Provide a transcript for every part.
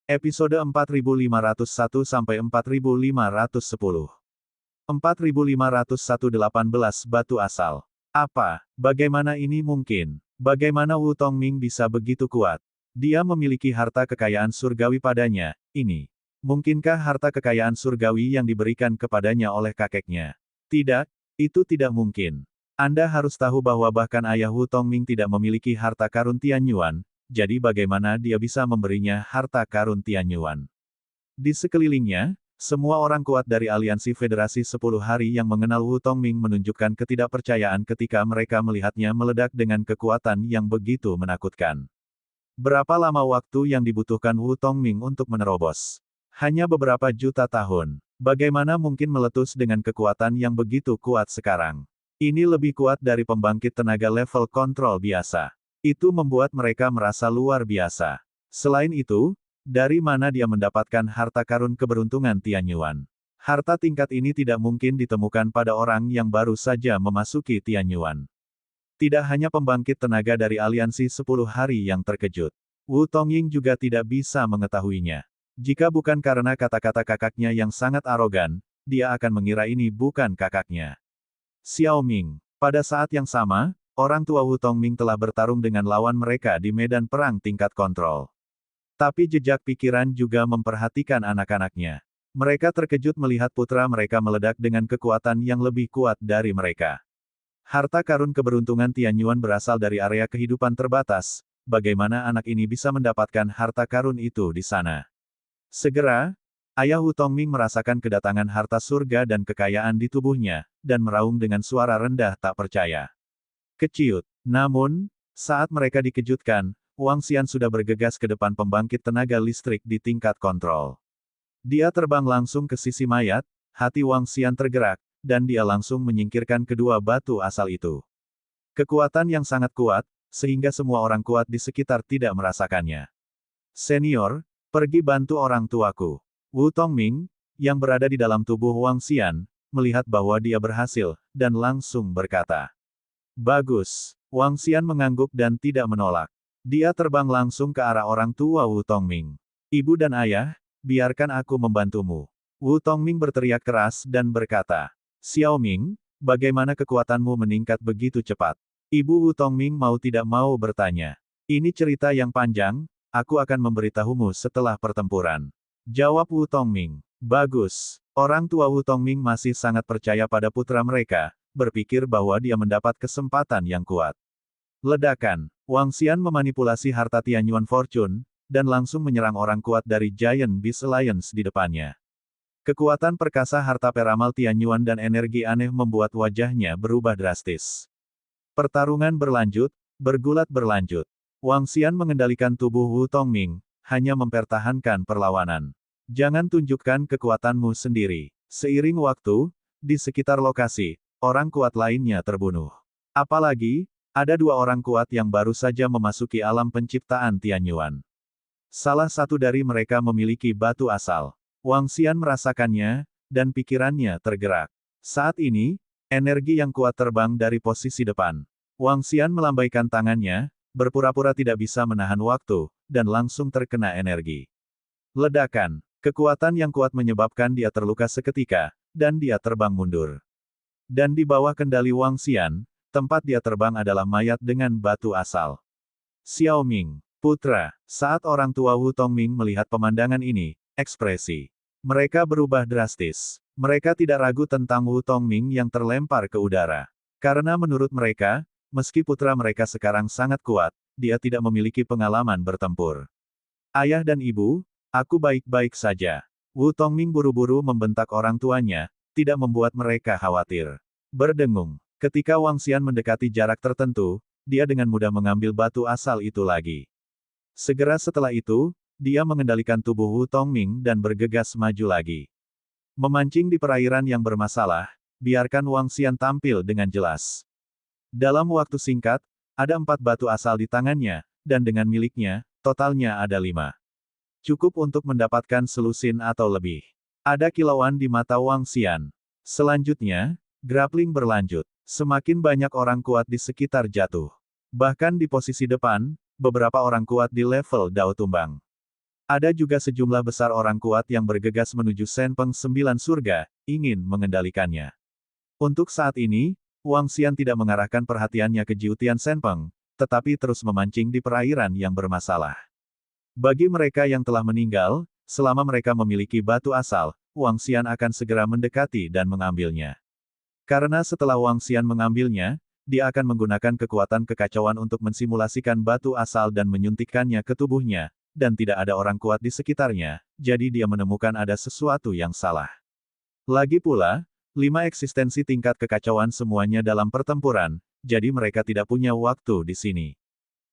Episode 4501-4510. 4501-18 Batu Asal. Apa? Bagaimana ini mungkin? Bagaimana Wu Tongming bisa begitu kuat? Dia memiliki harta kekayaan surgawi padanya, ini. Mungkinkah harta kekayaan surgawi yang diberikan kepadanya oleh kakeknya? Tidak, itu tidak mungkin. Anda harus tahu bahwa bahkan ayah Wu Tongming tidak memiliki harta karun Tianyuan, jadi bagaimana dia bisa memberinya harta karun Tianyuan? Di sekelilingnya, semua orang kuat dari aliansi Federasi 10 Hari yang mengenal Wu Tongming menunjukkan ketidakpercayaan ketika mereka melihatnya meledak dengan kekuatan yang begitu menakutkan. Berapa lama waktu yang dibutuhkan Wu Tongming untuk menerobos? Hanya beberapa juta tahun. Bagaimana mungkin meletus dengan kekuatan yang begitu kuat sekarang? Ini lebih kuat dari pembangkit tenaga level kontrol biasa. Itu membuat mereka merasa luar biasa. Selain itu, dari mana dia mendapatkan harta karun keberuntungan Tianyuan? Harta tingkat ini tidak mungkin ditemukan pada orang yang baru saja memasuki Tianyuan. Tidak hanya pembangkit tenaga dari aliansi 10 hari yang terkejut. Wu Tongying juga tidak bisa mengetahuinya. Jika bukan karena kata-kata kakaknya yang sangat arogan, dia akan mengira ini bukan kakaknya. Xiao Ming. Pada saat yang sama, orang tua Wu Tongming telah bertarung dengan lawan mereka di medan perang tingkat kontrol. Tapi jejak pikiran juga memperhatikan anak-anaknya. Mereka terkejut melihat putra mereka meledak dengan kekuatan yang lebih kuat dari mereka. Harta karun keberuntungan Tianyuan berasal dari area kehidupan terbatas, bagaimana anak ini bisa mendapatkan harta karun itu di sana? Segera, ayah Wu Tongming merasakan kedatangan harta surga dan kekayaan di tubuhnya, dan meraung dengan suara rendah tak percaya. Keciut. Namun, saat mereka dikejutkan, Wang Xian sudah bergegas ke depan pembangkit tenaga listrik di tingkat kontrol. Dia terbang langsung ke sisi mayat, hati Wang Xian tergerak, dan dia langsung menyingkirkan kedua batu asal itu. Kekuatan yang sangat kuat, sehingga semua orang kuat di sekitar tidak merasakannya. Senior, pergi bantu orang tuaku. Wu Tongming, yang berada di dalam tubuh Wang Xian, melihat bahwa dia berhasil, dan langsung berkata. Bagus. Wang Xian mengangguk dan tidak menolak. Dia terbang langsung ke arah orang tua Wu Tongming. Ibu dan ayah, biarkan aku membantumu. Wu Tongming berteriak keras dan berkata. Xiao Ming, bagaimana kekuatanmu meningkat begitu cepat? Ibu Wu Tongming mau tidak mau bertanya. Ini cerita yang panjang, aku akan memberitahumu setelah pertempuran. Jawab Wu Tongming. Bagus. Orang tua Wu Tongming masih sangat percaya pada putra mereka, berpikir bahwa dia mendapat kesempatan yang kuat. Ledakan. Wang Xian memanipulasi harta Tianyuan Fortune, dan langsung menyerang orang kuat dari Giant Beast Alliance di depannya. Kekuatan perkasa harta peramal Tianyuan dan energi aneh membuat wajahnya berubah drastis. Pertarungan berlanjut, bergulat berlanjut. Wang Xian mengendalikan tubuh Wu Tongming, hanya mempertahankan perlawanan. Jangan tunjukkan kekuatanmu sendiri. Seiring waktu, di sekitar lokasi, orang kuat lainnya terbunuh. Apalagi, ada dua orang kuat yang baru saja memasuki alam penciptaan Tianyuan. Salah satu dari mereka memiliki batu asal. Wang Xian merasakannya, dan pikirannya tergerak. Saat ini, energi yang kuat terbang dari posisi depan. Wang Xian melambaikan tangannya, berpura-pura tidak bisa menahan waktu, dan langsung terkena energi. Ledakan. Kekuatan yang kuat menyebabkan dia terluka seketika, dan dia terbang mundur. Dan di bawah kendali Wang Xian, tempat dia terbang adalah mayat dengan batu asal. Xiao Ming, putra, saat orang tua Wu Tongming melihat pemandangan ini, ekspresi mereka berubah drastis. Mereka tidak ragu tentang Wu Tongming yang terlempar ke udara. Karena menurut mereka, meski putra mereka sekarang sangat kuat, dia tidak memiliki pengalaman bertempur. Ayah dan ibu, aku baik-baik saja. Wu Tongming buru-buru membentak orang tuanya, tidak membuat mereka khawatir. Berdengung. Ketika Wang Xian mendekati jarak tertentu, dia dengan mudah mengambil batu asal itu lagi. Segera setelah itu, dia mengendalikan tubuh Wu Tongming dan bergegas maju lagi. Memancing di perairan yang bermasalah, biarkan Wang Xian tampil dengan jelas. Dalam waktu singkat, ada 4 batu asal di tangannya, dan dengan miliknya, totalnya ada 5. Cukup untuk mendapatkan selusin atau lebih. Ada kilauan di mata Wang Xian. Selanjutnya, grappling berlanjut. Semakin banyak orang kuat di sekitar jatuh. Bahkan di posisi depan, beberapa orang kuat di level Dao tumbang. Ada juga sejumlah besar orang kuat yang bergegas menuju Senpeng Sembilan Surga, ingin mengendalikannya. Untuk saat ini, Wang Xian tidak mengarahkan perhatiannya ke Jiutian Senpeng, tetapi terus memancing di perairan yang bermasalah. Bagi mereka yang telah meninggal, selama mereka memiliki batu asal, Wang Xian akan segera mendekati dan mengambilnya. Karena setelah Wang Xian mengambilnya, dia akan menggunakan kekuatan kekacauan untuk mensimulasikan batu asal dan menyuntikkannya ke tubuhnya, dan tidak ada orang kuat di sekitarnya, jadi dia menemukan ada sesuatu yang salah. Lagi pula, 5 eksistensi tingkat kekacauan semuanya dalam pertempuran, jadi mereka tidak punya waktu di sini.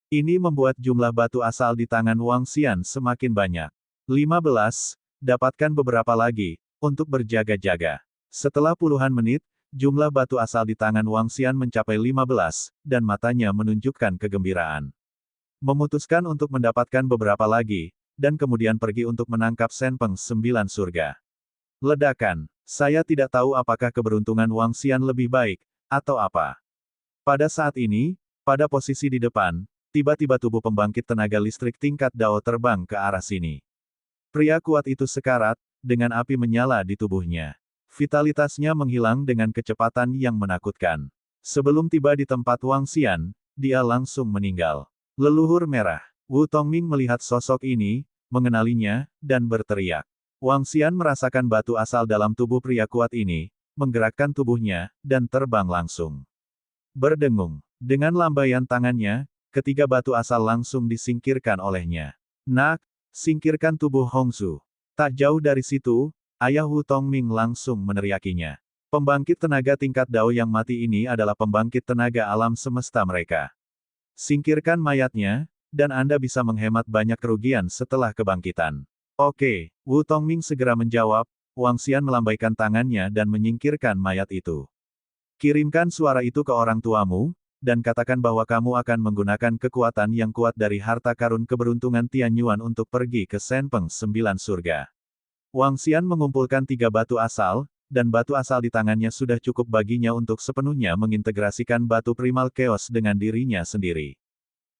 Ini membuat jumlah batu asal di tangan Wang Xian semakin banyak. 15, dapatkan beberapa lagi, untuk berjaga-jaga. Setelah puluhan menit, jumlah batu asal di tangan Wang Xian mencapai 15, dan matanya menunjukkan kegembiraan. Memutuskan untuk mendapatkan beberapa lagi, dan kemudian pergi untuk menangkap Senpeng Sembilan Surga. Ledakan. Saya tidak tahu apakah keberuntungan Wang Xian lebih baik, atau apa. Pada saat ini, pada posisi di depan, tiba-tiba tubuh pembangkit tenaga listrik tingkat Dao terbang ke arah sini. Pria kuat itu sekarat, dengan api menyala di tubuhnya. Vitalitasnya menghilang dengan kecepatan yang menakutkan. Sebelum tiba di tempat Wang Xian, dia langsung meninggal. Leluhur merah. Wu Tongming melihat sosok ini, mengenalinya, dan berteriak. Wang Xian merasakan batu asal dalam tubuh pria kuat ini, menggerakkan tubuhnya, dan terbang langsung. Berdengung. Dengan lambaian tangannya, ketiga batu asal langsung disingkirkan olehnya. Nak, singkirkan tubuh Hongzu. Tak jauh dari situ, ayah Wu Tongming langsung meneriakinya. Pembangkit tenaga tingkat Dao yang mati ini adalah pembangkit tenaga alam semesta mereka. Singkirkan mayatnya, dan Anda bisa menghemat banyak kerugian setelah kebangkitan. Oke, Wu Tongming segera menjawab. Wang Xian melambaikan tangannya dan menyingkirkan mayat itu. Kirimkan suara itu ke orang tuamu, dan katakan bahwa kamu akan menggunakan kekuatan yang kuat dari harta karun keberuntungan Tianyuan untuk pergi ke Senpeng Sembilan Surga. Wang Xian mengumpulkan 3 batu asal, dan batu asal di tangannya sudah cukup baginya untuk sepenuhnya mengintegrasikan batu primal chaos dengan dirinya sendiri.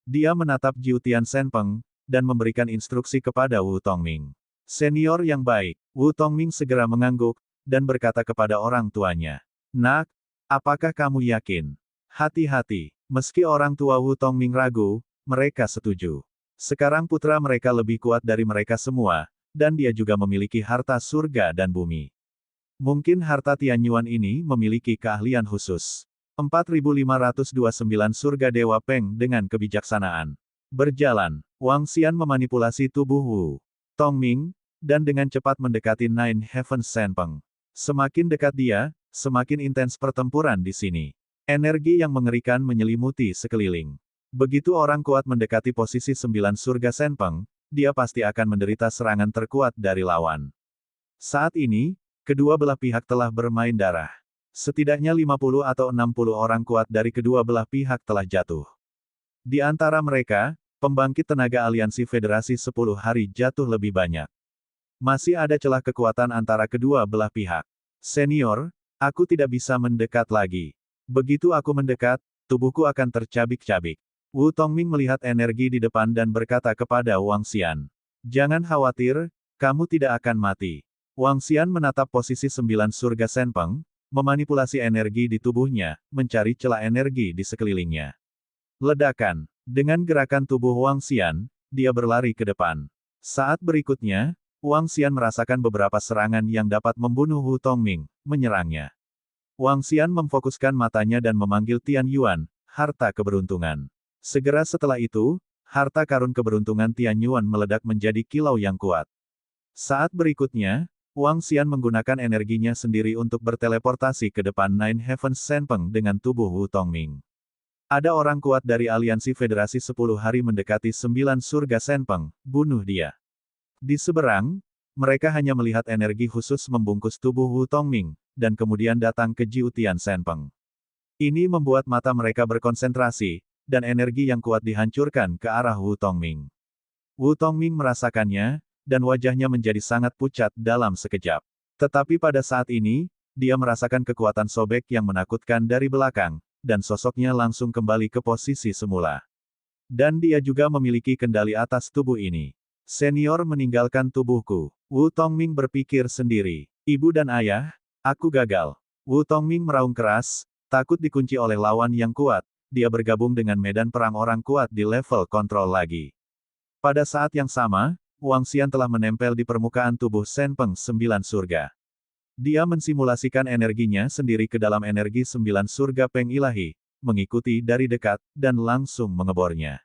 Dia menatap Jiutian Senpeng, dan memberikan instruksi kepada Wu Tongming. Senior yang baik, Wu Tongming segera mengangguk, dan berkata kepada orang tuanya. Nak, apakah kamu yakin? Hati-hati, meski orang tua Wu Tongming ragu, mereka setuju. Sekarang putra mereka lebih kuat dari mereka semua, dan dia juga memiliki harta surga dan bumi. Mungkin harta Tianyuan ini memiliki keahlian khusus. 4529 Surga Dewa Peng dengan kebijaksanaan. Berjalan, Wang Xian memanipulasi tubuh Wu Tongming, dan dengan cepat mendekati Nine Heavens Senpeng. Semakin dekat dia, semakin intens pertempuran di sini. Energi yang mengerikan menyelimuti sekeliling. Begitu orang kuat mendekati posisi 9 surga Senpeng, dia pasti akan menderita serangan terkuat dari lawan. Saat ini, kedua belah pihak telah bermain darah. Setidaknya 50 atau 60 orang kuat dari kedua belah pihak telah jatuh. Di antara mereka, pembangkit tenaga aliansi Federasi 10 Hari jatuh lebih banyak. Masih ada celah kekuatan antara kedua belah pihak. Senior, aku tidak bisa mendekat lagi. Begitu aku mendekat, tubuhku akan tercabik-cabik. Wu Tongming melihat energi di depan dan berkata kepada Wang Xian. Jangan khawatir, kamu tidak akan mati. Wang Xian menatap posisi 9 surga Senpeng, memanipulasi energi di tubuhnya, mencari celah energi di sekelilingnya. Ledakan. Dengan gerakan tubuh Wang Xian, dia berlari ke depan. Saat berikutnya, Wang Xian merasakan beberapa serangan yang dapat membunuh Wu Tongming, menyerangnya. Wang Xian memfokuskan matanya dan memanggil Tian Yuan, harta keberuntungan. Segera setelah itu, harta karun keberuntungan Tian Yuan meledak menjadi kilau yang kuat. Saat berikutnya, Wang Xian menggunakan energinya sendiri untuk berteleportasi ke depan Nine Heavens Senpeng dengan tubuh Wu Tongming. Ada orang kuat dari aliansi Federasi 10 Hari mendekati 9 surga Senpeng, bunuh dia. Di seberang, mereka hanya melihat energi khusus membungkus tubuh Wu Tongming, dan kemudian datang ke Jiutian Senpeng. Ini membuat mata mereka berkonsentrasi, dan energi yang kuat dihancurkan ke arah Wu Tongming. Wu Tongming merasakannya, dan wajahnya menjadi sangat pucat dalam sekejap. Tetapi pada saat ini, dia merasakan kekuatan sobek yang menakutkan dari belakang, dan sosoknya langsung kembali ke posisi semula. Dan dia juga memiliki kendali atas tubuh ini. Senior meninggalkan tubuhku. Wu Tongming berpikir sendiri. Ibu dan ayah, aku gagal. Wu Tongming meraung keras, takut dikunci oleh lawan yang kuat. Dia bergabung dengan medan perang orang kuat di level kontrol lagi. Pada saat yang sama, Wang Xian telah menempel di permukaan tubuh Shen Peng Sembilan Surga. Dia mensimulasikan energinya sendiri ke dalam energi Sembilan Surga Peng Ilahi, mengikuti dari dekat, dan langsung mengebornya.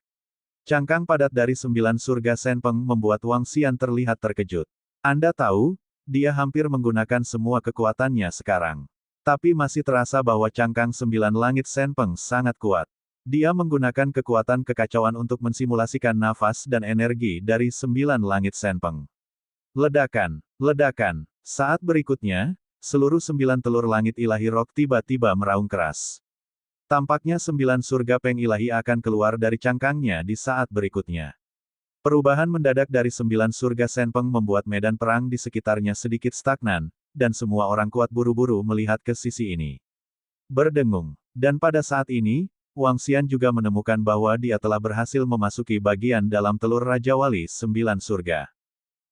Cangkang padat dari Sembilan Surga Shen Peng membuat Wang Xian terlihat terkejut. Anda tahu, dia hampir menggunakan semua kekuatannya sekarang. Tapi masih terasa bahwa cangkang Sembilan Langit Shen Peng sangat kuat. Dia menggunakan kekuatan kekacauan untuk mensimulasikan nafas dan energi dari Sembilan Langit Shen Peng. Ledakan, ledakan. Saat berikutnya, seluruh 9 telur langit ilahi rock tiba-tiba meraung keras. Tampaknya 9 surga Peng Ilahi akan keluar dari cangkangnya di saat berikutnya. Perubahan mendadak dari 9 surga Shen Peng membuat medan perang di sekitarnya sedikit stagnan, dan semua orang kuat buru-buru melihat ke sisi ini. Berdengung. Dan pada saat ini, Wang Xian juga menemukan bahwa dia telah berhasil memasuki bagian dalam telur Raja Wali 9 surga.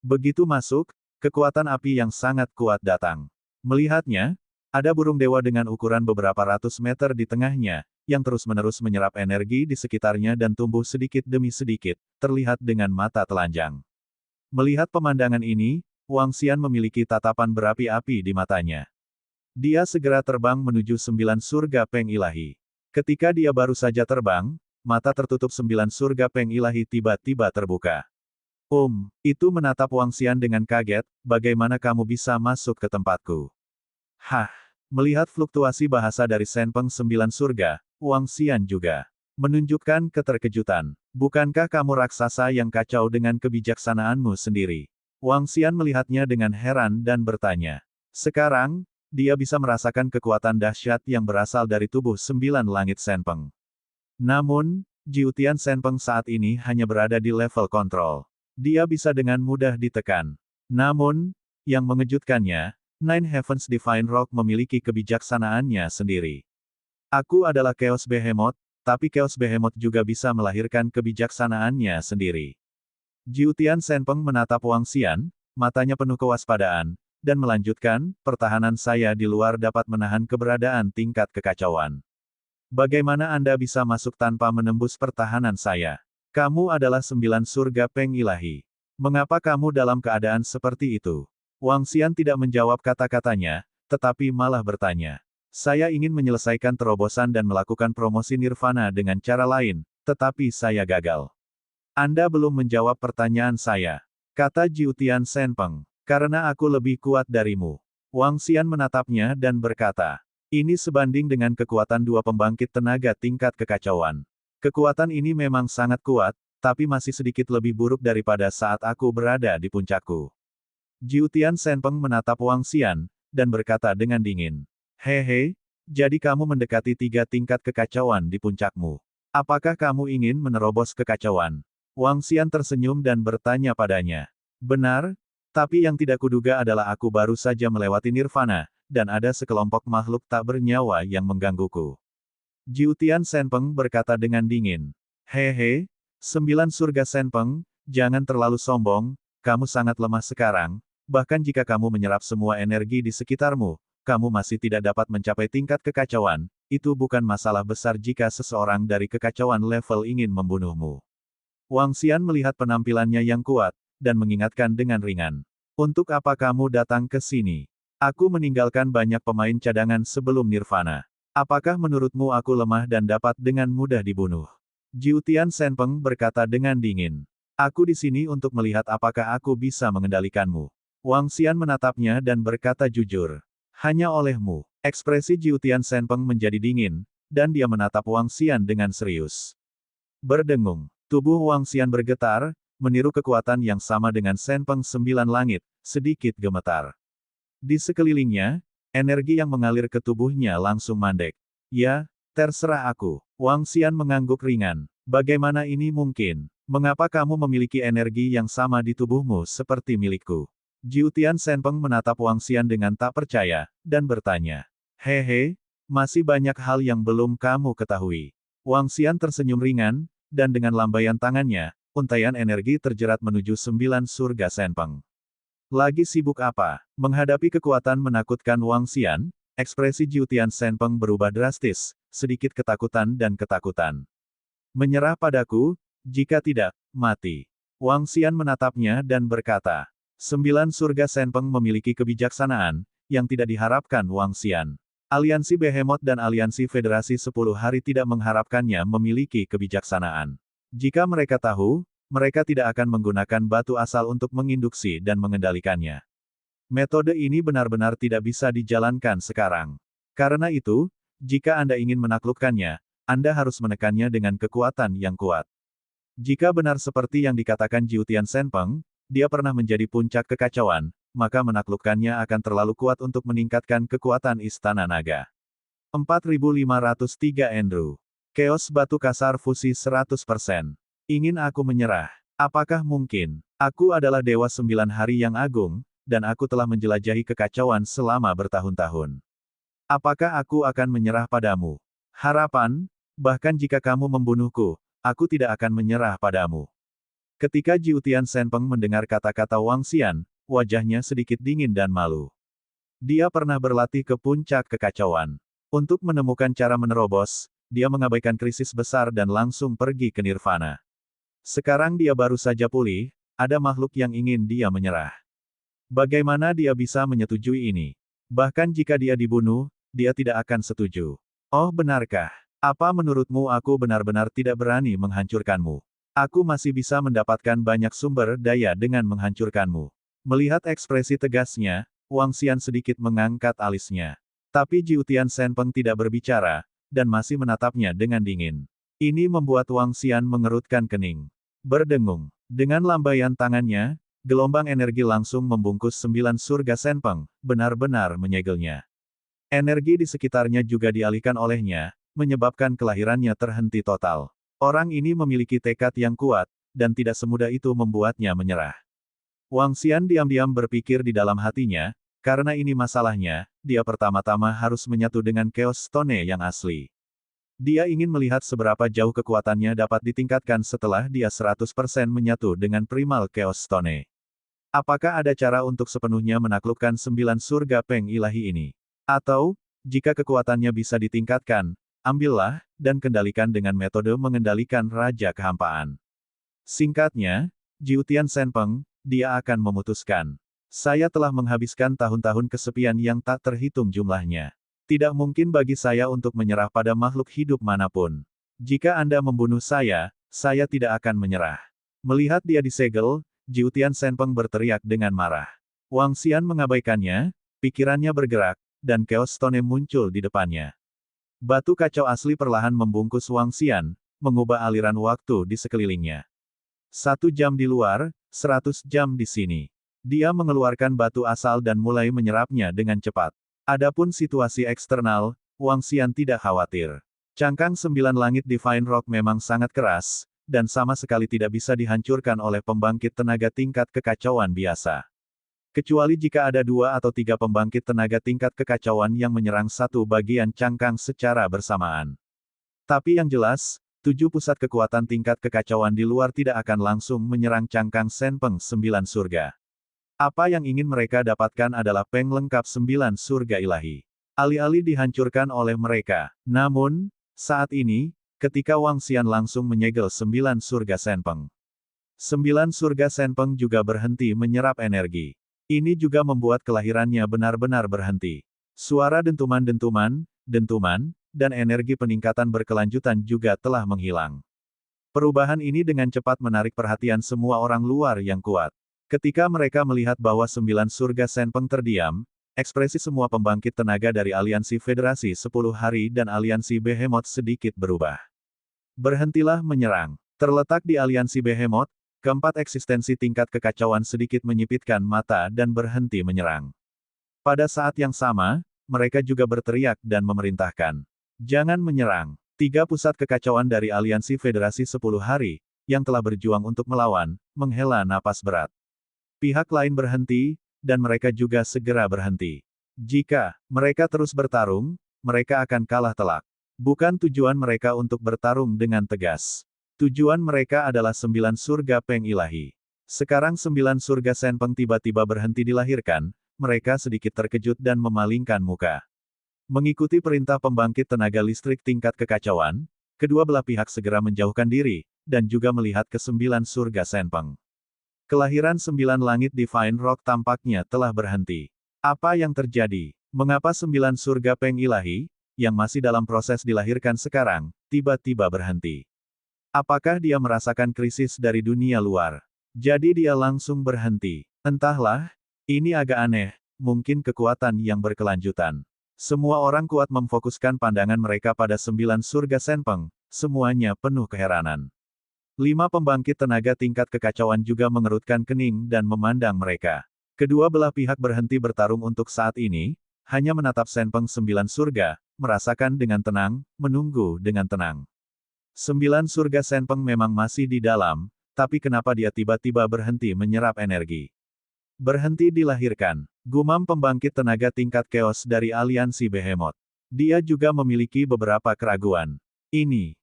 Begitu masuk, kekuatan api yang sangat kuat datang. Melihatnya, ada burung dewa dengan ukuran beberapa ratus meter di tengahnya, yang terus-menerus menyerap energi di sekitarnya dan tumbuh sedikit demi sedikit, terlihat dengan mata telanjang. Melihat pemandangan ini, Wang Xian memiliki tatapan berapi-api di matanya. Dia segera terbang menuju 9 surga Peng Ilahi. Ketika dia baru saja terbang, mata tertutup 9 surga Peng Ilahi tiba-tiba terbuka. Itu menatap Wang Xian dengan kaget, bagaimana kamu bisa masuk ke tempatku? Hah, melihat fluktuasi bahasa dari Shen Peng 9 surga, Wang Xian juga menunjukkan keterkejutan. Bukankah kamu raksasa yang kacau dengan kebijaksanaanmu sendiri? Wang Xian melihatnya dengan heran dan bertanya. Sekarang, dia bisa merasakan kekuatan dahsyat yang berasal dari tubuh 9 langit Shen Peng. Namun, Jiutian Shen Peng saat ini hanya berada di level kontrol. Dia bisa dengan mudah ditekan. Namun, yang mengejutkannya, Nine Heavens Divine Rock memiliki kebijaksanaannya sendiri. Aku adalah Chaos Behemoth, tapi Chaos Behemoth juga bisa melahirkan kebijaksanaannya sendiri. Jiutian Shen Peng menatap Wang Xian, matanya penuh kewaspadaan, dan melanjutkan, pertahanan saya di luar dapat menahan keberadaan tingkat kekacauan. Bagaimana Anda bisa masuk tanpa menembus pertahanan saya? Kamu adalah 9 surga Peng Ilahi. Mengapa kamu dalam keadaan seperti itu? Wang Xian tidak menjawab kata-katanya, tetapi malah bertanya. Saya ingin menyelesaikan terobosan dan melakukan promosi nirvana dengan cara lain, tetapi saya gagal. Anda belum menjawab pertanyaan saya, kata Jiutian Shen Peng. Karena aku lebih kuat darimu. Wang Xian menatapnya dan berkata, ini sebanding dengan kekuatan dua pembangkit tenaga tingkat kekacauan. Kekuatan ini memang sangat kuat, tapi masih sedikit lebih buruk daripada saat aku berada di puncakku. Jiutian Shen Peng menatap Wang Xian, dan berkata dengan dingin. Hehe, jadi kamu mendekati 3 tingkat kekacauan di puncakmu. Apakah kamu ingin menerobos kekacauan? Wang Xian tersenyum dan bertanya padanya. Benar, tapi yang tidak kuduga adalah aku baru saja melewati nirvana, dan ada sekelompok makhluk tak bernyawa yang menggangguku. Jiutian Shen Peng berkata dengan dingin. Hehe, 9 surga Shen Peng, jangan terlalu sombong, kamu sangat lemah sekarang, bahkan jika kamu menyerap semua energi di sekitarmu, kamu masih tidak dapat mencapai tingkat kekacauan, itu bukan masalah besar jika seseorang dari kekacauan level ingin membunuhmu. Wang Xian melihat penampilannya yang kuat, dan mengingatkan dengan ringan. Untuk apa kamu datang ke sini? Aku meninggalkan banyak pemain cadangan sebelum nirvana. Apakah menurutmu aku lemah dan dapat dengan mudah dibunuh? Jiutian Shen Peng berkata dengan dingin. Aku di sini untuk melihat apakah aku bisa mengendalikanmu. Wang Xian menatapnya dan berkata jujur. Hanya olehmu. Ekspresi Jiutian Shen Peng menjadi dingin, dan dia menatap Wang Xian dengan serius. Berdengung. Tubuh Wang Xian bergetar, meniru kekuatan yang sama dengan Shen Peng 9 langit, sedikit gemetar. Di sekelilingnya, energi yang mengalir ke tubuhnya langsung mandek. Ya, terserah aku. Wang Xian mengangguk ringan. Bagaimana ini mungkin? Mengapa kamu memiliki energi yang sama di tubuhmu seperti milikku? Jiutian Shen Peng menatap Wang Xian dengan tak percaya, dan bertanya. Hehe, masih banyak hal yang belum kamu ketahui. Wang Xian tersenyum ringan, dan dengan lambaian tangannya, untaian energi terjerat menuju 9 surga Senpeng. Lagi sibuk apa? Menghadapi kekuatan menakutkan Wang Xian, ekspresi Jiutian Senpeng berubah drastis, sedikit ketakutan dan ketakutan. Menyerah padaku, jika tidak, mati. Wang Xian menatapnya dan berkata, 9 surga Senpeng memiliki kebijaksanaan, yang tidak diharapkan Wang Xian. Aliansi Behemoth dan Aliansi Federasi 10 Hari tidak mengharapkannya memiliki kebijaksanaan. Jika mereka tahu, mereka tidak akan menggunakan batu asal untuk menginduksi dan mengendalikannya. Metode ini benar-benar tidak bisa dijalankan sekarang. Karena itu, jika Anda ingin menaklukkannya, Anda harus menekannya dengan kekuatan yang kuat. Jika benar seperti yang dikatakan Jiutian Senpeng, dia pernah menjadi puncak kekacauan, maka menaklukkannya akan terlalu kuat untuk meningkatkan kekuatan Istana Naga. 4503 Andrew. Chaos batu kasar fusi 100%. Ingin aku menyerah? Apakah mungkin? Aku adalah Dewa 9 Hari yang agung, dan aku telah menjelajahi kekacauan selama bertahun-tahun. Apakah aku akan menyerah padamu? Harapan? Bahkan jika kamu membunuhku, aku tidak akan menyerah padamu. Ketika Jiutian Senpeng mendengar kata-kata Wang Xian, wajahnya sedikit dingin dan malu. Dia pernah berlatih ke puncak kekacauan. Untuk menemukan cara menerobos, dia mengabaikan krisis besar dan langsung pergi ke nirvana. Sekarang dia baru saja pulih, ada makhluk yang ingin dia menyerah. Bagaimana dia bisa menyetujui ini? Bahkan jika dia dibunuh, dia tidak akan setuju. Oh benarkah? Apa menurutmu aku benar-benar tidak berani menghancurkanmu? Aku masih bisa mendapatkan banyak sumber daya dengan menghancurkanmu. Melihat ekspresi tegasnya, Wang Xian sedikit mengangkat alisnya. Tapi Jiutian Senpeng tidak berbicara, dan masih menatapnya dengan dingin. Ini membuat Wang Xian mengerutkan kening. Berdengung. Dengan lambaian tangannya, gelombang energi langsung membungkus 9 surga Senpeng, benar-benar menyegelnya. Energi di sekitarnya juga dialihkan olehnya, menyebabkan kelahirannya terhenti total. Orang ini memiliki tekad yang kuat, dan tidak semudah itu membuatnya menyerah. Wang Xian diam-diam berpikir di dalam hatinya, karena ini masalahnya, dia pertama-tama harus menyatu dengan Chaos Stone yang asli. Dia ingin melihat seberapa jauh kekuatannya dapat ditingkatkan setelah dia 100% menyatu dengan Primal Chaos Stone. Apakah ada cara untuk sepenuhnya menaklukkan 9 surga Peng Ilahi ini? Atau, jika kekuatannya bisa ditingkatkan, ambillah, dan kendalikan dengan metode mengendalikan Raja Kehampaan. Singkatnya, Jiutian Senpeng, dia akan memutuskan. Saya telah menghabiskan tahun-tahun kesepian yang tak terhitung jumlahnya. Tidak mungkin bagi saya untuk menyerah pada makhluk hidup manapun. Jika Anda membunuh saya tidak akan menyerah. Melihat dia disegel, Jiutian Senpeng berteriak dengan marah. Wang Xian mengabaikannya, pikirannya bergerak, dan Chaos Stone muncul di depannya. Batu kacau asli perlahan membungkus Wang Xian, mengubah aliran waktu di sekelilingnya. 1 jam di luar, 100 jam di sini. Dia mengeluarkan batu asal dan mulai menyerapnya dengan cepat. Adapun situasi eksternal, Wang Xian tidak khawatir. Cangkang 9 langit Divine Rock memang sangat keras, dan sama sekali tidak bisa dihancurkan oleh pembangkit tenaga tingkat kekacauan biasa. Kecuali jika ada 2 atau 3 pembangkit tenaga tingkat kekacauan yang menyerang satu bagian cangkang secara bersamaan. Tapi yang jelas, 7 pusat kekuatan tingkat kekacauan di luar tidak akan langsung menyerang cangkang Senpeng 9 surga. Apa yang ingin mereka dapatkan adalah peng lengkap 9 surga ilahi. Alih-alih dihancurkan oleh mereka. Namun, saat ini, ketika Wang Xian langsung menyegel 9 surga Senpeng. 9 surga Senpeng juga berhenti menyerap energi. Ini juga membuat kelahirannya benar-benar berhenti. Suara dentuman-dentuman, dan energi peningkatan berkelanjutan juga telah menghilang. Perubahan ini dengan cepat menarik perhatian semua orang luar yang kuat. Ketika mereka melihat bahwa 9 surga Senpeng terdiam, ekspresi semua pembangkit tenaga dari Aliansi Federasi 10 Hari dan Aliansi Behemoth sedikit berubah. Berhentilah menyerang. Terletak di Aliansi Behemoth, keempat eksistensi tingkat kekacauan sedikit menyipitkan mata dan berhenti menyerang. Pada saat yang sama, mereka juga berteriak dan memerintahkan. Jangan menyerang. 3 pusat kekacauan dari Aliansi Federasi 10 Hari, yang telah berjuang untuk melawan, menghela napas berat. Pihak lain berhenti, dan mereka juga segera berhenti. Jika mereka terus bertarung, mereka akan kalah telak. Bukan tujuan mereka untuk bertarung dengan tegas. Tujuan mereka adalah 9 surga Peng ilahi. Sekarang 9 surga Senpeng tiba-tiba berhenti dilahirkan, mereka sedikit terkejut dan memalingkan muka. Mengikuti perintah pembangkit tenaga listrik tingkat kekacauan, kedua belah pihak segera menjauhkan diri, dan juga melihat ke 9 surga Senpeng. Kelahiran 9 langit Divine Rock tampaknya telah berhenti. Apa yang terjadi? Mengapa 9 surga Peng ilahi, yang masih dalam proses dilahirkan sekarang, tiba-tiba berhenti? Apakah dia merasakan krisis dari dunia luar? Jadi dia langsung berhenti. Entahlah, ini agak aneh, mungkin kekuatan yang berkelanjutan. Semua orang kuat memfokuskan pandangan mereka pada 9 surga Senpeng, semuanya penuh keheranan. 5 pembangkit tenaga tingkat kekacauan juga mengerutkan kening dan memandang mereka. Kedua belah pihak berhenti bertarung untuk saat ini, hanya menatap Senpeng 9 surga, merasakan dengan tenang, menunggu dengan tenang. 9 surga Senpeng memang masih di dalam, tapi kenapa dia tiba-tiba berhenti menyerap energi? Berhenti dilahirkan. Gumam pembangkit tenaga tingkat chaos dari aliansi Behemoth. Dia juga memiliki beberapa keraguan.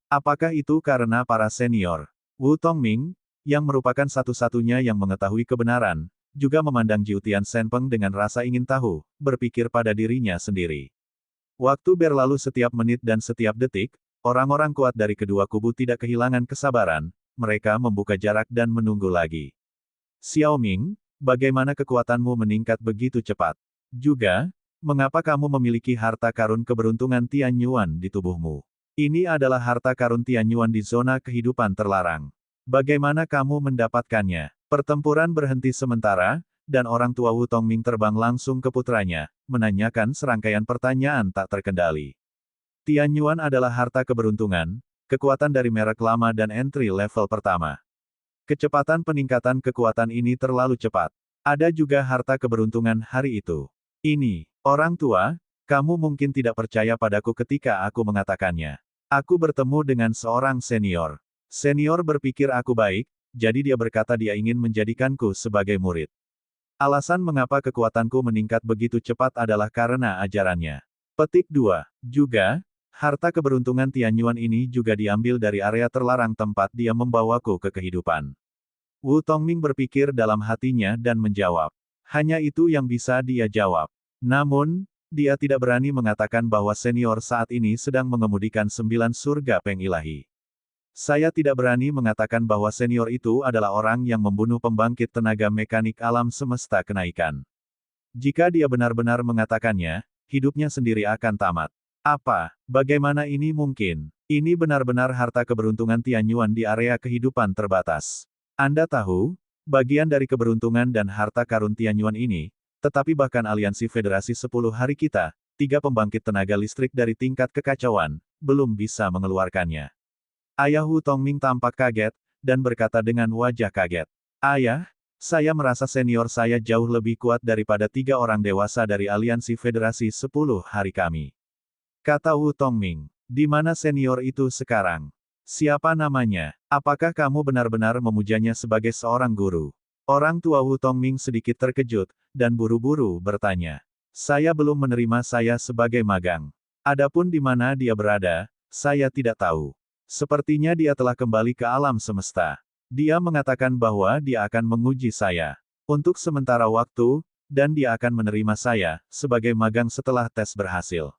Apakah itu karena para senior? Wu Tongming, yang merupakan satu-satunya yang mengetahui kebenaran, juga memandang Jiutian Senpeng dengan rasa ingin tahu, berpikir pada dirinya sendiri. Waktu berlalu setiap menit dan setiap detik, orang-orang kuat dari kedua kubu tidak kehilangan kesabaran, mereka membuka jarak dan menunggu lagi. Xiao Ming, bagaimana kekuatanmu meningkat begitu cepat? Juga, mengapa kamu memiliki harta karun keberuntungan Tianyuan di tubuhmu? Ini adalah harta karun Tianyuan di zona kehidupan terlarang. Bagaimana kamu mendapatkannya? Pertempuran berhenti sementara, dan orang tua Wu Tongming terbang langsung ke putranya, menanyakan serangkaian pertanyaan tak terkendali. Tianyuan adalah harta keberuntungan, kekuatan dari merek lama dan entry level pertama. Kecepatan peningkatan kekuatan ini terlalu cepat. Ada juga harta keberuntungan hari itu. Orang tua, kamu mungkin tidak percaya padaku ketika aku mengatakannya. Aku bertemu dengan seorang senior. Senior berpikir aku baik, jadi dia berkata dia ingin menjadikanku sebagai murid. Alasan mengapa kekuatanku meningkat begitu cepat adalah karena ajarannya. Petik 2. Juga, harta keberuntungan Tianyuan ini juga diambil dari area terlarang tempat dia membawaku ke kehidupan. Wu Tongming berpikir dalam hatinya dan menjawab. Hanya itu yang bisa dia jawab. Namun, dia tidak berani mengatakan bahwa senior saat ini sedang mengemudikan 9 surga Peng ilahi. Saya tidak berani mengatakan bahwa senior itu adalah orang yang membunuh pembangkit tenaga mekanik alam semesta kenaikan. Jika dia benar-benar mengatakannya, hidupnya sendiri akan tamat. Bagaimana ini mungkin? Ini benar-benar harta keberuntungan Tianyuan di area kehidupan terbatas. Anda tahu, bagian dari keberuntungan dan harta karun Tianyuan ini, tetapi bahkan aliansi federasi 10 hari kita, 3 pembangkit tenaga listrik dari tingkat kekacauan, belum bisa mengeluarkannya. Ayah Wu Tongming tampak kaget, dan berkata dengan wajah kaget. Ayah, saya merasa senior saya jauh lebih kuat daripada 3 orang dewasa dari aliansi federasi 10 hari kami. Kata Wu Tongming, di mana senior itu sekarang? Siapa namanya? Apakah kamu benar-benar memujanya sebagai seorang guru? Orang tua Wu Tongming sedikit terkejut, dan buru-buru bertanya. Saya belum menerima saya sebagai magang. Adapun di mana dia berada, saya tidak tahu. Sepertinya dia telah kembali ke alam semesta. Dia mengatakan bahwa dia akan menguji saya. Untuk sementara waktu, dan dia akan menerima saya, sebagai magang setelah tes berhasil.